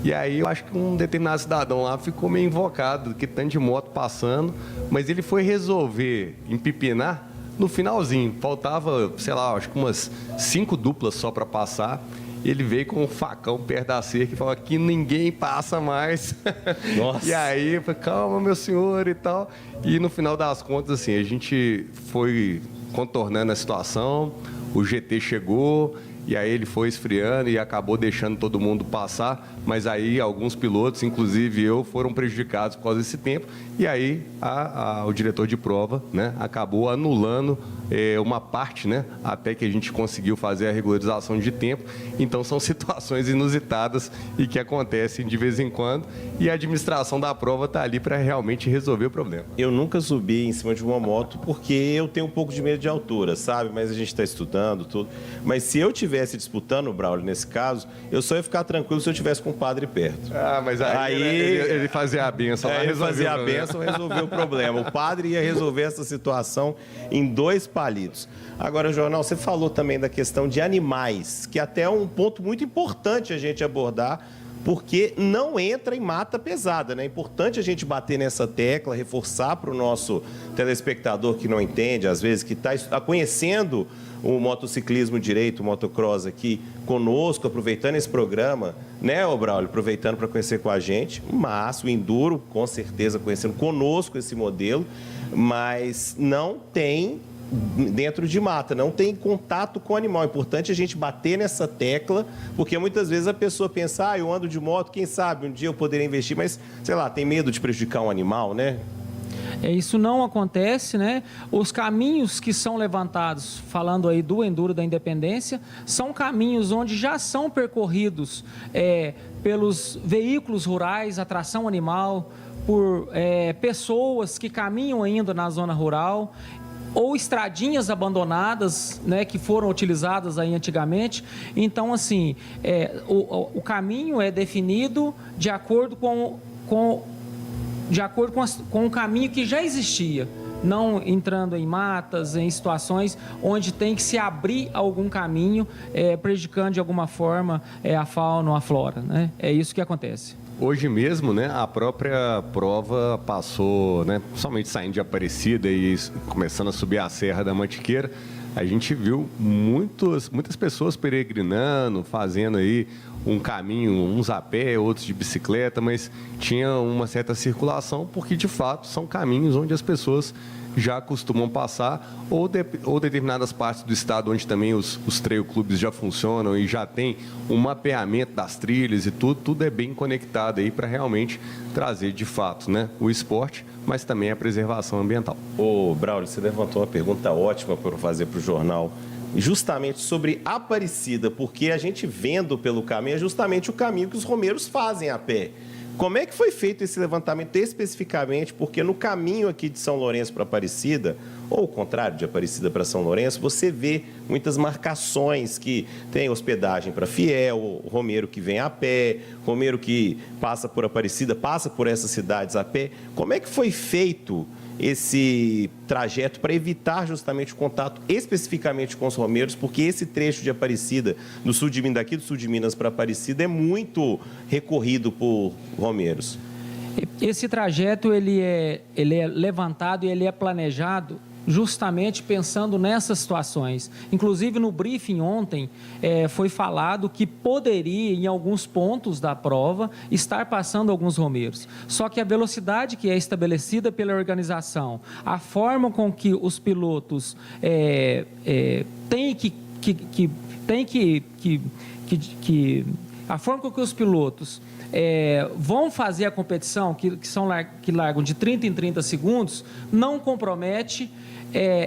e aí eu acho que um determinado cidadão lá ficou meio invocado, que tanto de moto passando, mas ele foi resolver empipinar no finalzinho, faltava, sei lá, acho que umas 5 duplas só para passar. Ele veio com um facão perto da cerca e falou, aqui ninguém passa mais. Nossa. E aí, eu falei, calma, meu senhor e tal. E no final das contas, assim, a gente foi contornando a situação, o GT chegou, e aí ele foi esfriando e acabou deixando todo mundo passar, mas aí alguns pilotos, inclusive eu, foram prejudicados por causa desse tempo, e aí o diretor de prova, né, acabou anulando uma parte, né, até que a gente conseguiu fazer a regularização de tempo. Então são situações inusitadas e que acontecem de vez em quando, e a administração da prova está ali para realmente resolver o problema. Eu nunca subi em cima de uma moto porque eu tenho um pouco de medo de altura, sabe? Mas a gente está estudando tudo. Mas se eu estivesse disputando o Braulio nesse caso, eu só ia ficar tranquilo se eu estivesse com o padre perto. Ah, mas aí ele fazia a benção lá, ele fazia a benção, resolveu o problema. O padre ia resolver essa situação em 2 palitos. Agora, Jornal, você falou também da questão de animais, que até é um ponto muito importante a gente abordar, porque não entra em mata pesada, né? É importante a gente bater nessa tecla, reforçar para o nosso telespectador que não entende, às vezes, que está conhecendo o motociclismo direito, o motocross aqui conosco, aproveitando esse programa, né, ô Braulio? Aproveitando para conhecer com a gente, mas o Enduro, com certeza, conhecendo conosco esse modelo, mas não tem dentro de mata, não tem contato com o animal. É importante a gente bater nessa tecla, porque muitas vezes a pessoa pensa, eu ando de moto, quem sabe um dia eu poderia investir, mas, sei lá, tem medo de prejudicar um animal, né? Isso não acontece, né? Os caminhos que são levantados, falando aí do Enduro da Independência, são caminhos onde já são percorridos pelos veículos rurais, a tração animal, por pessoas que caminham ainda na zona rural, ou estradinhas abandonadas, né, que foram utilizadas aí antigamente. Então, assim, o caminho é definido de acordo com o caminho que já existia, não entrando em matas, em situações onde tem que se abrir algum caminho, prejudicando de alguma forma a fauna ou a flora, né? É isso que acontece. Hoje mesmo, né, a própria prova passou, né, somente saindo de Aparecida e começando a subir a Serra da Mantiqueira, a gente viu muitas pessoas peregrinando, fazendo aí um caminho, uns a pé, outros de bicicleta, mas tinha uma certa circulação, porque de fato são caminhos onde as pessoas já costumam passar, ou determinadas partes do estado onde também os trail clubes já funcionam e já tem um mapeamento das trilhas e tudo é bem conectado aí para realmente trazer de fato, né, o esporte, mas também a preservação ambiental. Ô, Braulio, você levantou uma pergunta ótima para eu fazer para o jornal, justamente sobre Aparecida, porque a gente vendo pelo caminho é justamente o caminho que os romeiros fazem a pé. Como é que foi feito esse levantamento especificamente? Porque no caminho aqui de São Lourenço para Aparecida, ou o contrário, de Aparecida para São Lourenço, você vê muitas marcações que tem hospedagem para fiel, o romeiro que vem a pé, romeiro que passa por Aparecida, passa por essas cidades a pé. Como é que foi feito esse trajeto para evitar justamente o contato especificamente com os romeiros, porque esse trecho de Aparecida, do sul de Minas, daqui do sul de Minas para Aparecida, é muito recorrido por romeiros? Esse trajeto ele é levantado e ele é planejado justamente pensando nessas situações. Inclusive, no briefing ontem, foi falado que poderia, em alguns pontos da prova, estar passando alguns romeiros. Só que a velocidade que é estabelecida pela organização, a forma com que os pilotos a forma com que os pilotos vão fazer a competição, que largam de 30 em 30 segundos, não compromete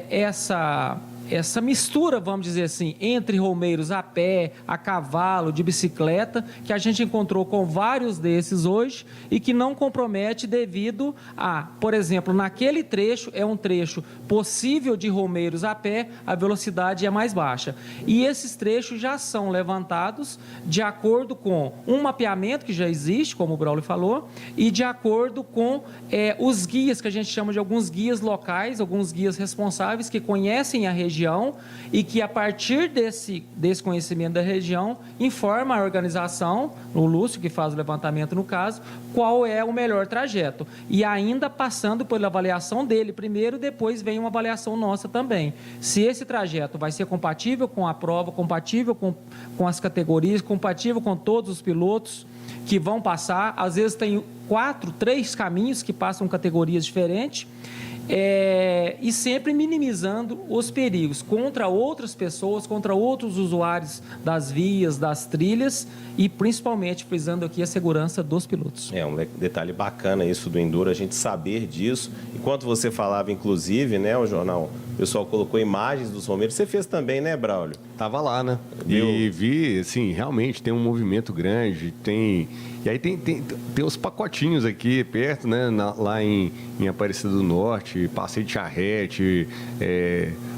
essa mistura, vamos dizer assim, entre romeiros a pé, a cavalo, de bicicleta, que a gente encontrou com vários desses hoje e que não compromete devido a, por exemplo, naquele trecho, é um trecho possível de romeiros a pé, a velocidade é mais baixa. E esses trechos já são levantados de acordo com um mapeamento que já existe, como o Braulio falou, e de acordo com os guias, que a gente chama de alguns guias locais, alguns guias responsáveis que conhecem a região e que, a partir desse conhecimento da região, informa a organização, o Lúcio, que faz o levantamento no caso, qual é o melhor trajeto. E ainda passando pela avaliação dele primeiro, depois vem uma avaliação nossa também. Se esse trajeto vai ser compatível com a prova, compatível com as categorias, compatível com todos os pilotos que vão passar. Às vezes tem 3 caminhos que passam categorias diferentes, e sempre minimizando os perigos contra outras pessoas, contra outros usuários das vias, das trilhas e principalmente frisando aqui a segurança dos pilotos. É um detalhe bacana isso do Enduro, a gente saber disso. Enquanto você falava, inclusive, né, o jornal, o pessoal colocou imagens dos romeiros. Você fez também, né, Braulio? Tava lá, né? E vi, assim, realmente tem um movimento grande, e aí tem os pacotinhos aqui perto, né? Lá em Aparecida do Norte, passeio de charrete,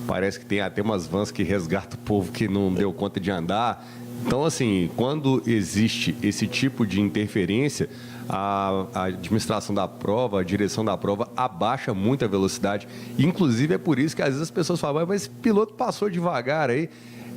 parece que tem até umas vans que resgatam o povo que não deu conta de andar. Então, assim, quando existe esse tipo de interferência, a administração da prova, a direção da prova abaixa muito a velocidade. Inclusive, é por isso que às vezes as pessoas falam, mas esse piloto passou devagar aí.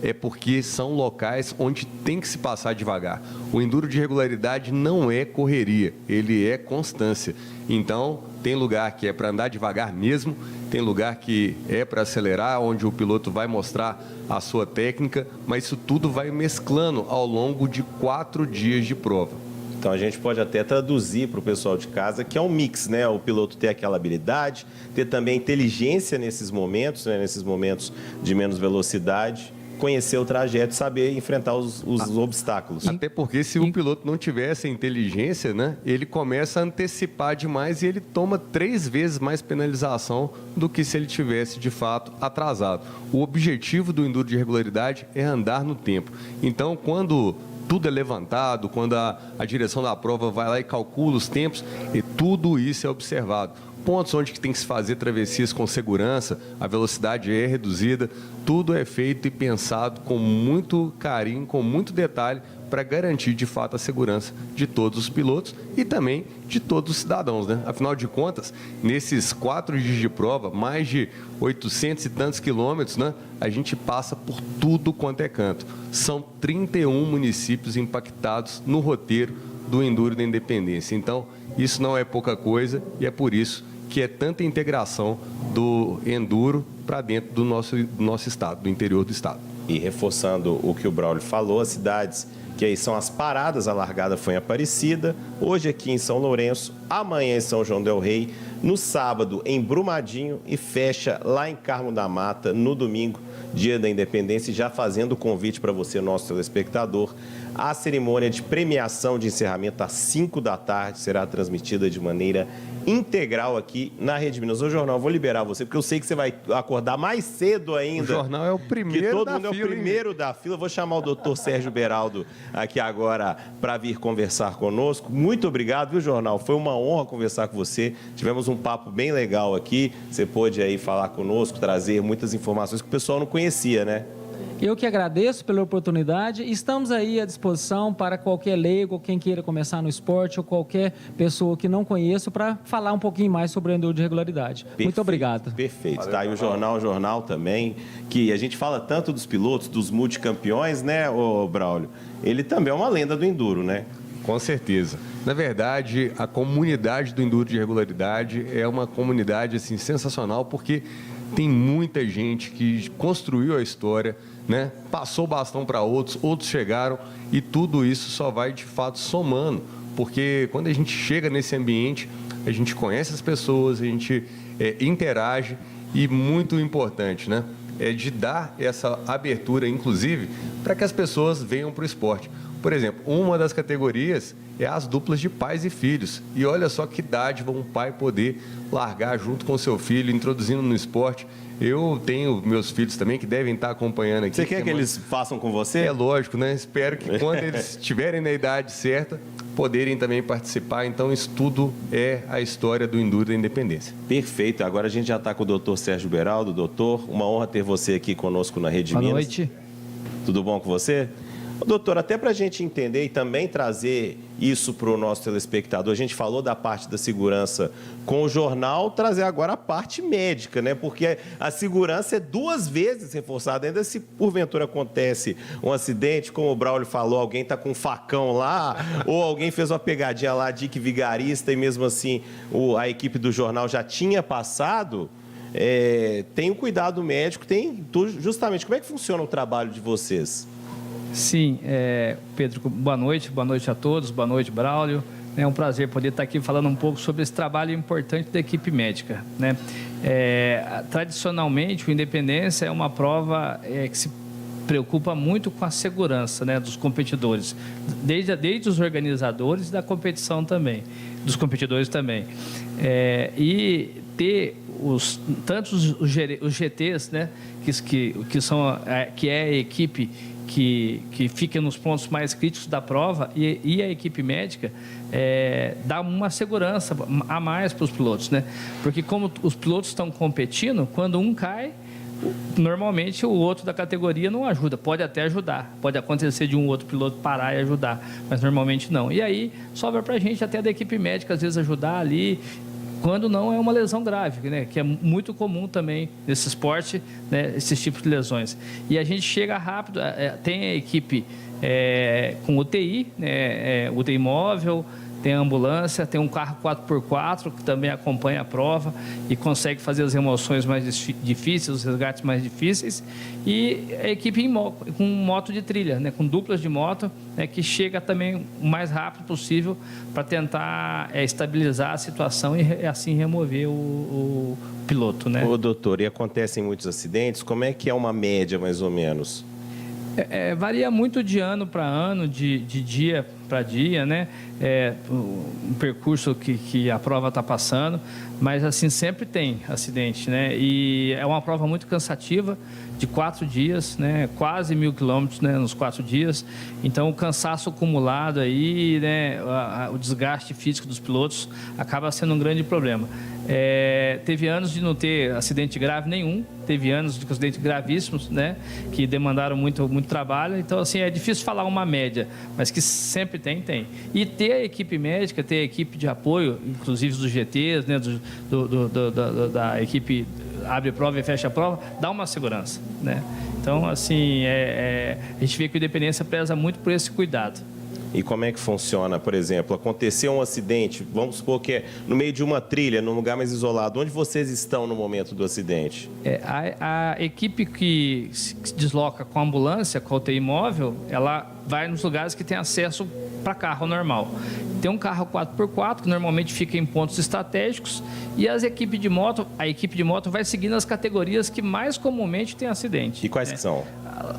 É porque são locais onde tem que se passar devagar. O enduro de regularidade não é correria, ele é constância. Então, tem lugar que é para andar devagar mesmo, tem lugar que é para acelerar, onde o piloto vai mostrar a sua técnica, mas isso tudo vai mesclando ao longo de 4 dias de prova. Então, a gente pode até traduzir para o pessoal de casa que é um mix, né? O piloto ter aquela habilidade, ter também inteligência nesses momentos, né? Nesses momentos de menos velocidade, conhecer o trajeto, saber enfrentar os obstáculos. Até porque se o piloto não tiver essa inteligência, né, ele começa a antecipar demais e ele toma 3 vezes mais penalização do que se ele tivesse, de fato, atrasado. O objetivo do enduro de regularidade é andar no tempo. Então, quando tudo é levantado, quando a direção da prova vai lá e calcula os tempos, e tudo isso é observado. Pontos onde tem que se fazer travessias com segurança, a velocidade é reduzida, tudo é feito e pensado com muito carinho, com muito detalhe, para garantir de fato a segurança de todos os pilotos e também de todos os cidadãos, né? Afinal de contas, nesses 4 dias de prova, mais de 800 e tantos quilômetros, né? A gente passa por tudo quanto é canto. São 31 municípios impactados no roteiro do Enduro da Independência. Então, isso não é pouca coisa e é por isso que é tanta integração do enduro para dentro do nosso estado, do interior do estado. E reforçando o que o Braulio falou, as cidades que aí são as paradas, a largada foi em Aparecida, hoje aqui em São Lourenço, amanhã em São João del Rei, no sábado em Brumadinho e fecha lá em Carmo da Mata no domingo, Dia da Independência, e já fazendo o convite para você, nosso telespectador, a cerimônia de premiação de encerramento às 5 da tarde será transmitida de maneira integral aqui na Rede Minas. Ô, Jornal, vou liberar você, porque eu sei que você vai acordar mais cedo ainda. O Jornal é o primeiro que todo da mundo fila, é o primeiro da fila. Vou chamar o doutor Sérgio Beraldo aqui agora para vir conversar conosco. Muito obrigado, viu, Jornal? Foi uma honra conversar com você. Tivemos um papo bem legal aqui. Você pôde aí falar conosco, trazer muitas informações que o pessoal não conhecia, né? Eu que agradeço pela oportunidade. Estamos aí à disposição para qualquer leigo, quem queira começar no esporte ou qualquer pessoa que não conheça para falar um pouquinho mais sobre o enduro de regularidade. Perfeito, muito obrigado. Perfeito. Valeu, tá aí o jornal também, que a gente fala tanto dos pilotos, dos multicampeões, né, ô Braulio? Ele também é uma lenda do enduro, né? Com certeza. Na verdade, a comunidade do enduro de regularidade é uma comunidade assim sensacional, porque tem muita gente que construiu a história, né? Passou o bastão para outros, outros chegaram, e tudo isso só vai de fato somando, porque quando a gente chega nesse ambiente, a gente conhece as pessoas, a gente interage, e muito importante, né? É de dar essa abertura, inclusive, para que as pessoas venham para o esporte. Por exemplo, uma das categorias é as duplas de pais e filhos. E olha só que dádiva um pai poder largar junto com seu filho, introduzindo no esporte. Eu tenho meus filhos também que devem estar acompanhando aqui. Você quer que eles façam com você? É lógico, né? Espero que quando eles estiverem na idade certa, poderem também participar. Então, isso tudo é a história do enduro da independência. Perfeito. Agora a gente já está com o doutor Sérgio Beraldo. Doutor, uma honra ter você aqui conosco na Rede Minas. Boa noite. Tudo bom com você? Doutor, até para a gente entender e também trazer isso para o nosso telespectador, a gente falou da parte da segurança com o jornal, trazer agora a parte médica, né? Porque a segurança é 2 vezes reforçada. Ainda se porventura acontece um acidente, como o Braulio falou, alguém está com um facão lá, ou alguém fez uma pegadinha lá, dique vigarista, e mesmo assim a equipe do jornal já tinha passado, tem o cuidado médico, tem justamente como é que funciona o trabalho de vocês? Sim, Pedro, boa noite a todos, boa noite, Braulio. É um prazer poder estar aqui falando um pouco sobre esse trabalho importante da equipe médica, né? Tradicionalmente, o Independência é uma prova que se preocupa muito com a segurança, né, dos competidores, desde os organizadores da competição também, dos competidores também. E ter tantos os GTs, né, que é a equipe que fica nos pontos mais críticos da prova, e a equipe médica dá uma segurança a mais para os pilotos, né? Porque como os pilotos estão competindo, quando um cai, normalmente o outro da categoria não ajuda. Pode até ajudar, pode acontecer de um outro piloto parar e ajudar, mas normalmente não. E aí sobra para a gente até da equipe médica às vezes ajudar ali, quando não é uma lesão grave, né? Que é muito comum também nesse esporte, né? Esses tipos de lesões. E a gente chega rápido, tem a equipe com UTI, né? UTI móvel, tem a ambulância, tem um carro 4x4 que também acompanha a prova e consegue fazer as remoções mais difíceis, os resgates mais difíceis, e a equipe com moto de trilha, né, com duplas de moto, né, que chega também o mais rápido possível para tentar estabilizar a situação e assim remover o piloto, né? Ô, doutor, e acontecem muitos acidentes, como é que é uma média mais ou menos? Varia muito de ano para ano, de dia para dia, né? Um percurso que a prova está passando, mas assim sempre tem acidente, né? E é uma prova muito cansativa, de 4 dias, né? Quase 1.000 quilômetros, né? Nos 4 dias. Então o cansaço acumulado aí, né? O desgaste físico dos pilotos acaba sendo um grande problema. Teve anos de não ter acidente grave nenhum, teve anos de acidentes gravíssimos, né, que demandaram muito trabalho. Então, assim, é difícil falar uma média, mas que sempre tem. E ter a equipe médica, ter a equipe de apoio, inclusive dos GTs, né, da equipe abre prova e fecha a prova, dá uma segurança, né? Então, assim, a gente vê que o Independência preza muito por esse cuidado. E como é que funciona, por exemplo, aconteceu um acidente, vamos supor que é no meio de uma trilha, num lugar mais isolado, onde vocês estão no momento do acidente? A equipe que se desloca com a ambulância, com a UTI móvel, ela vai nos lugares que tem acesso para carro normal. Tem um carro 4x4 que normalmente fica em pontos estratégicos e a equipe de moto vai seguindo as categorias que mais comumente tem acidente. E quais que são?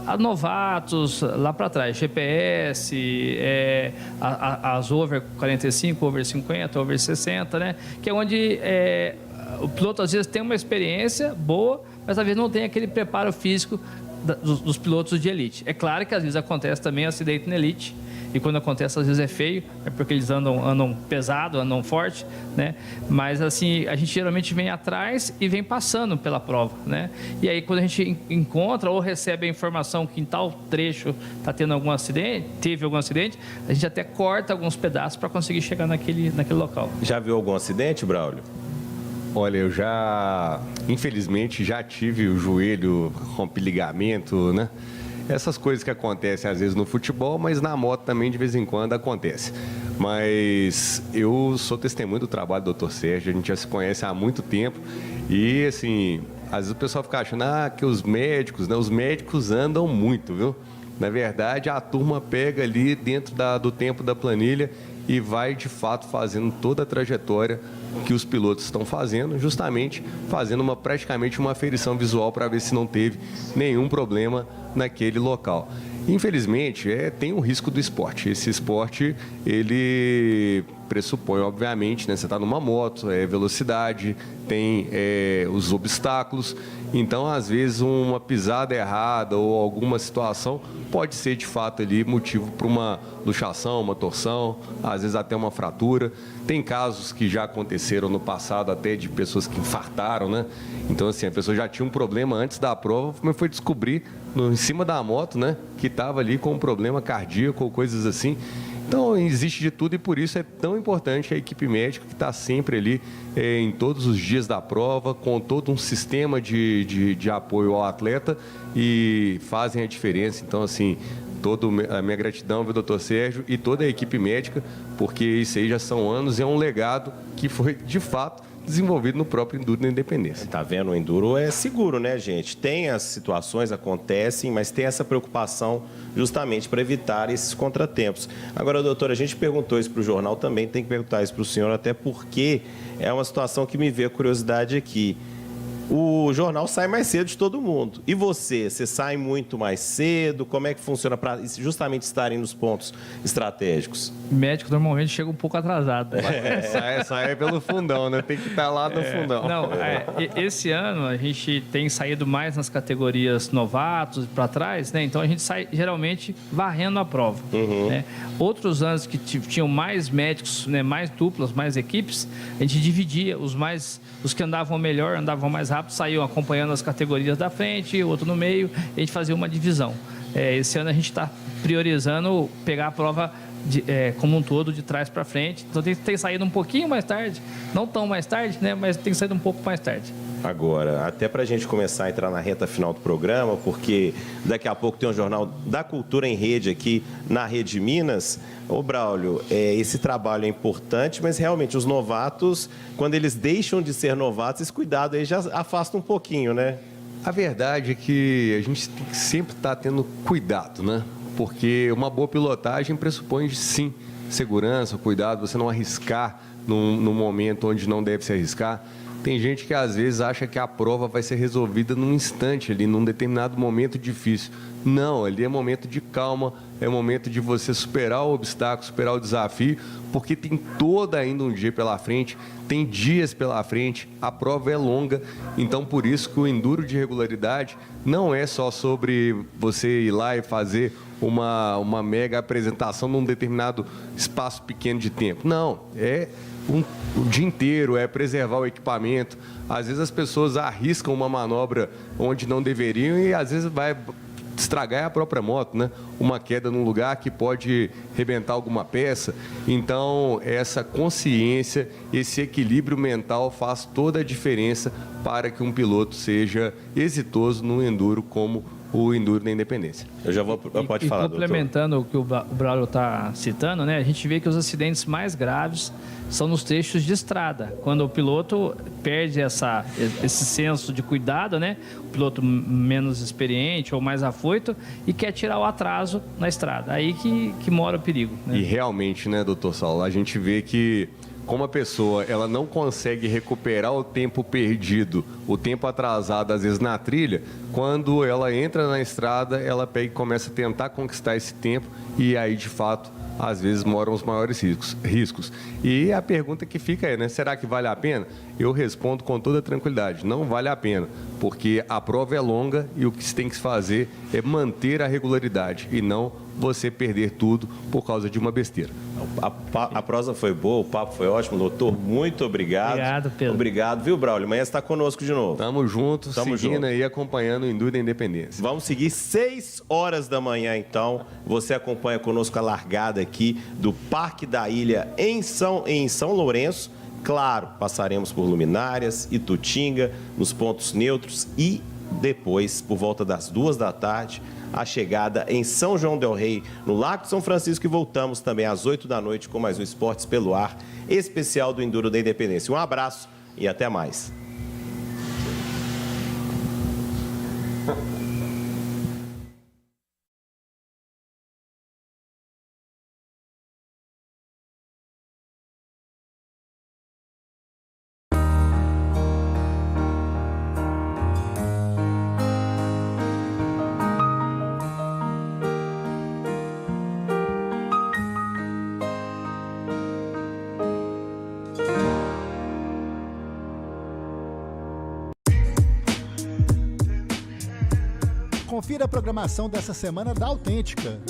A novatos, lá para trás, GPS, as over 45, over 50, over 60, né? Que é onde o piloto às vezes tem uma experiência boa, mas às vezes não tem aquele preparo físico dos pilotos de elite. É claro que às vezes acontece também acidente na elite, e quando acontece às vezes é feio, é porque eles andam pesado, andam forte, né? Mas assim, a gente geralmente vem atrás e vem passando pela prova, né? E aí quando a gente encontra ou recebe a informação que em tal trecho está tendo algum acidente, teve algum acidente, a gente até corta alguns pedaços para conseguir chegar naquele local. Já viu algum acidente, Braulio? Olha, eu infelizmente, já tive o joelho, rompe ligamento, né? Essas coisas que acontecem às vezes no futebol, mas na moto também de vez em quando acontece. Mas eu sou testemunho do trabalho do Dr. Sérgio, a gente já se conhece há muito tempo e, assim, às vezes o pessoal fica achando que os médicos, né? Os médicos andam muito, viu? Na verdade, a turma pega ali dentro do tempo da planilha e vai, de fato, fazendo toda a trajetória que os pilotos estão fazendo, justamente fazendo praticamente uma aferição visual para ver se não teve nenhum problema naquele local. Infelizmente, tem um risco do esporte. Esse esporte, ele pressupõe, obviamente, né? Você está numa moto, velocidade, tem os obstáculos. Então, às vezes, uma pisada errada ou alguma situação pode ser, de fato, ali motivo para uma luxação, uma torção, às vezes até uma fratura. Tem casos que já aconteceram no passado até de pessoas que infartaram, né? Então, assim, a pessoa já tinha um problema antes da prova, mas foi descobrir em cima da moto, né, que estava ali com um problema cardíaco ou coisas assim. Então, existe de tudo e por isso é tão importante a equipe médica que está sempre ali em todos os dias da prova, com todo um sistema de apoio ao atleta e fazem a diferença. Então, assim, toda a minha gratidão, viu, doutor Sérgio, e toda a equipe médica, porque isso aí já são anos e é um legado que foi, de fato, desenvolvido no próprio Enduro da Independência. Tá vendo? O Enduro é seguro, né, gente? Tem as situações, acontecem, mas tem essa preocupação justamente para evitar esses contratempos. Agora, doutor, a gente perguntou isso para o jornal, também tem que perguntar isso para o senhor, até porque é uma situação que me veio a curiosidade aqui. O jornal sai mais cedo de todo mundo. E você sai muito mais cedo? Como é que funciona para justamente estarem nos pontos estratégicos? Médico normalmente chega um pouco atrasado. Sai pelo fundão, né? Tem que estar lá no fundão. Não, esse ano a gente tem saído mais nas categorias novatos para trás, né? Então a gente sai geralmente varrendo a prova. Né? Outros anos que tinham mais médicos, né? Mais duplas, mais equipes, a gente dividia os que andavam melhor, andavam mais rápido, saíam acompanhando as categorias da frente, outro no meio, e a gente fazia uma divisão. Esse ano a gente está priorizando pegar a prova como um todo, de trás para frente. Então tem saído um pouquinho mais tarde, não tão mais tarde, né? Mas tem saído um pouco mais tarde. Agora, até para a gente começar a entrar na reta final do programa, porque daqui a pouco tem um Jornal da Cultura em Rede aqui na Rede Minas. Ô Braulio, esse trabalho é importante, mas realmente os novatos, quando eles deixam de ser novatos, esse cuidado aí já afasta um pouquinho, né? A verdade é que a gente tem que sempre estar tendo cuidado, né? Porque uma boa pilotagem pressupõe, sim, segurança, cuidado, você não arriscar num momento onde não deve se arriscar. Tem gente que às vezes acha que a prova vai ser resolvida num instante ali, num determinado momento difícil. Não, ali é momento de calma, é momento de você superar o obstáculo, superar o desafio, porque tem todo ainda um dia pela frente, tem dias pela frente, a prova é longa. Então, por isso que o Enduro de regularidade não é só sobre você ir lá e fazer uma mega apresentação num determinado espaço pequeno de tempo. Não, o dia inteiro, é preservar o equipamento. Às vezes as pessoas arriscam uma manobra onde não deveriam e às vezes vai estragar a própria moto, né? Uma queda num lugar que pode rebentar alguma peça. Então, essa consciência, esse equilíbrio mental faz toda a diferença para que um piloto seja exitoso no enduro como o Enduro da Independência. Eu já vou... Pode E falar, doutor. complementando o que o Braulio está citando, né, a gente vê que os acidentes mais graves são nos trechos de estrada, quando o piloto perde esse senso de cuidado, né, o piloto menos experiente ou mais afoito e quer tirar o atraso na estrada. Aí que mora o perigo. Né? E realmente, né, doutor Saulo, a gente vê que como a pessoa ela não consegue recuperar o tempo perdido, o tempo atrasado, às vezes na trilha, quando ela entra na estrada, ela pega e começa a tentar conquistar esse tempo e aí, de fato, às vezes moram os maiores riscos. E a pergunta que fica é, né, será que vale a pena? Eu respondo com toda tranquilidade, não vale a pena, porque a prova é longa e o que se tem que fazer é manter a regularidade e não você perder tudo por causa de uma besteira. A prosa foi boa, o papo foi ótimo, doutor. Muito obrigado. Obrigado, Pedro. Obrigado, viu, Braulio? Amanhã você está conosco de novo. Tamo junto, Tamo seguindo junto. aí, acompanhando o Enduro da Independência. Vamos seguir 6 horas da manhã, então. Você acompanha conosco a largada aqui do Parque da Ilha em São Lourenço. Claro, passaremos por Luminárias, Itutinga, nos pontos neutros e depois, por volta das 2 da tarde, a chegada em São João del Rei, no Lago de São Francisco, e voltamos também às 8 da noite com mais um Esportes pelo Ar, especial do Enduro da Independência. Um abraço e até mais. Confira a programação dessa semana da Autêntica.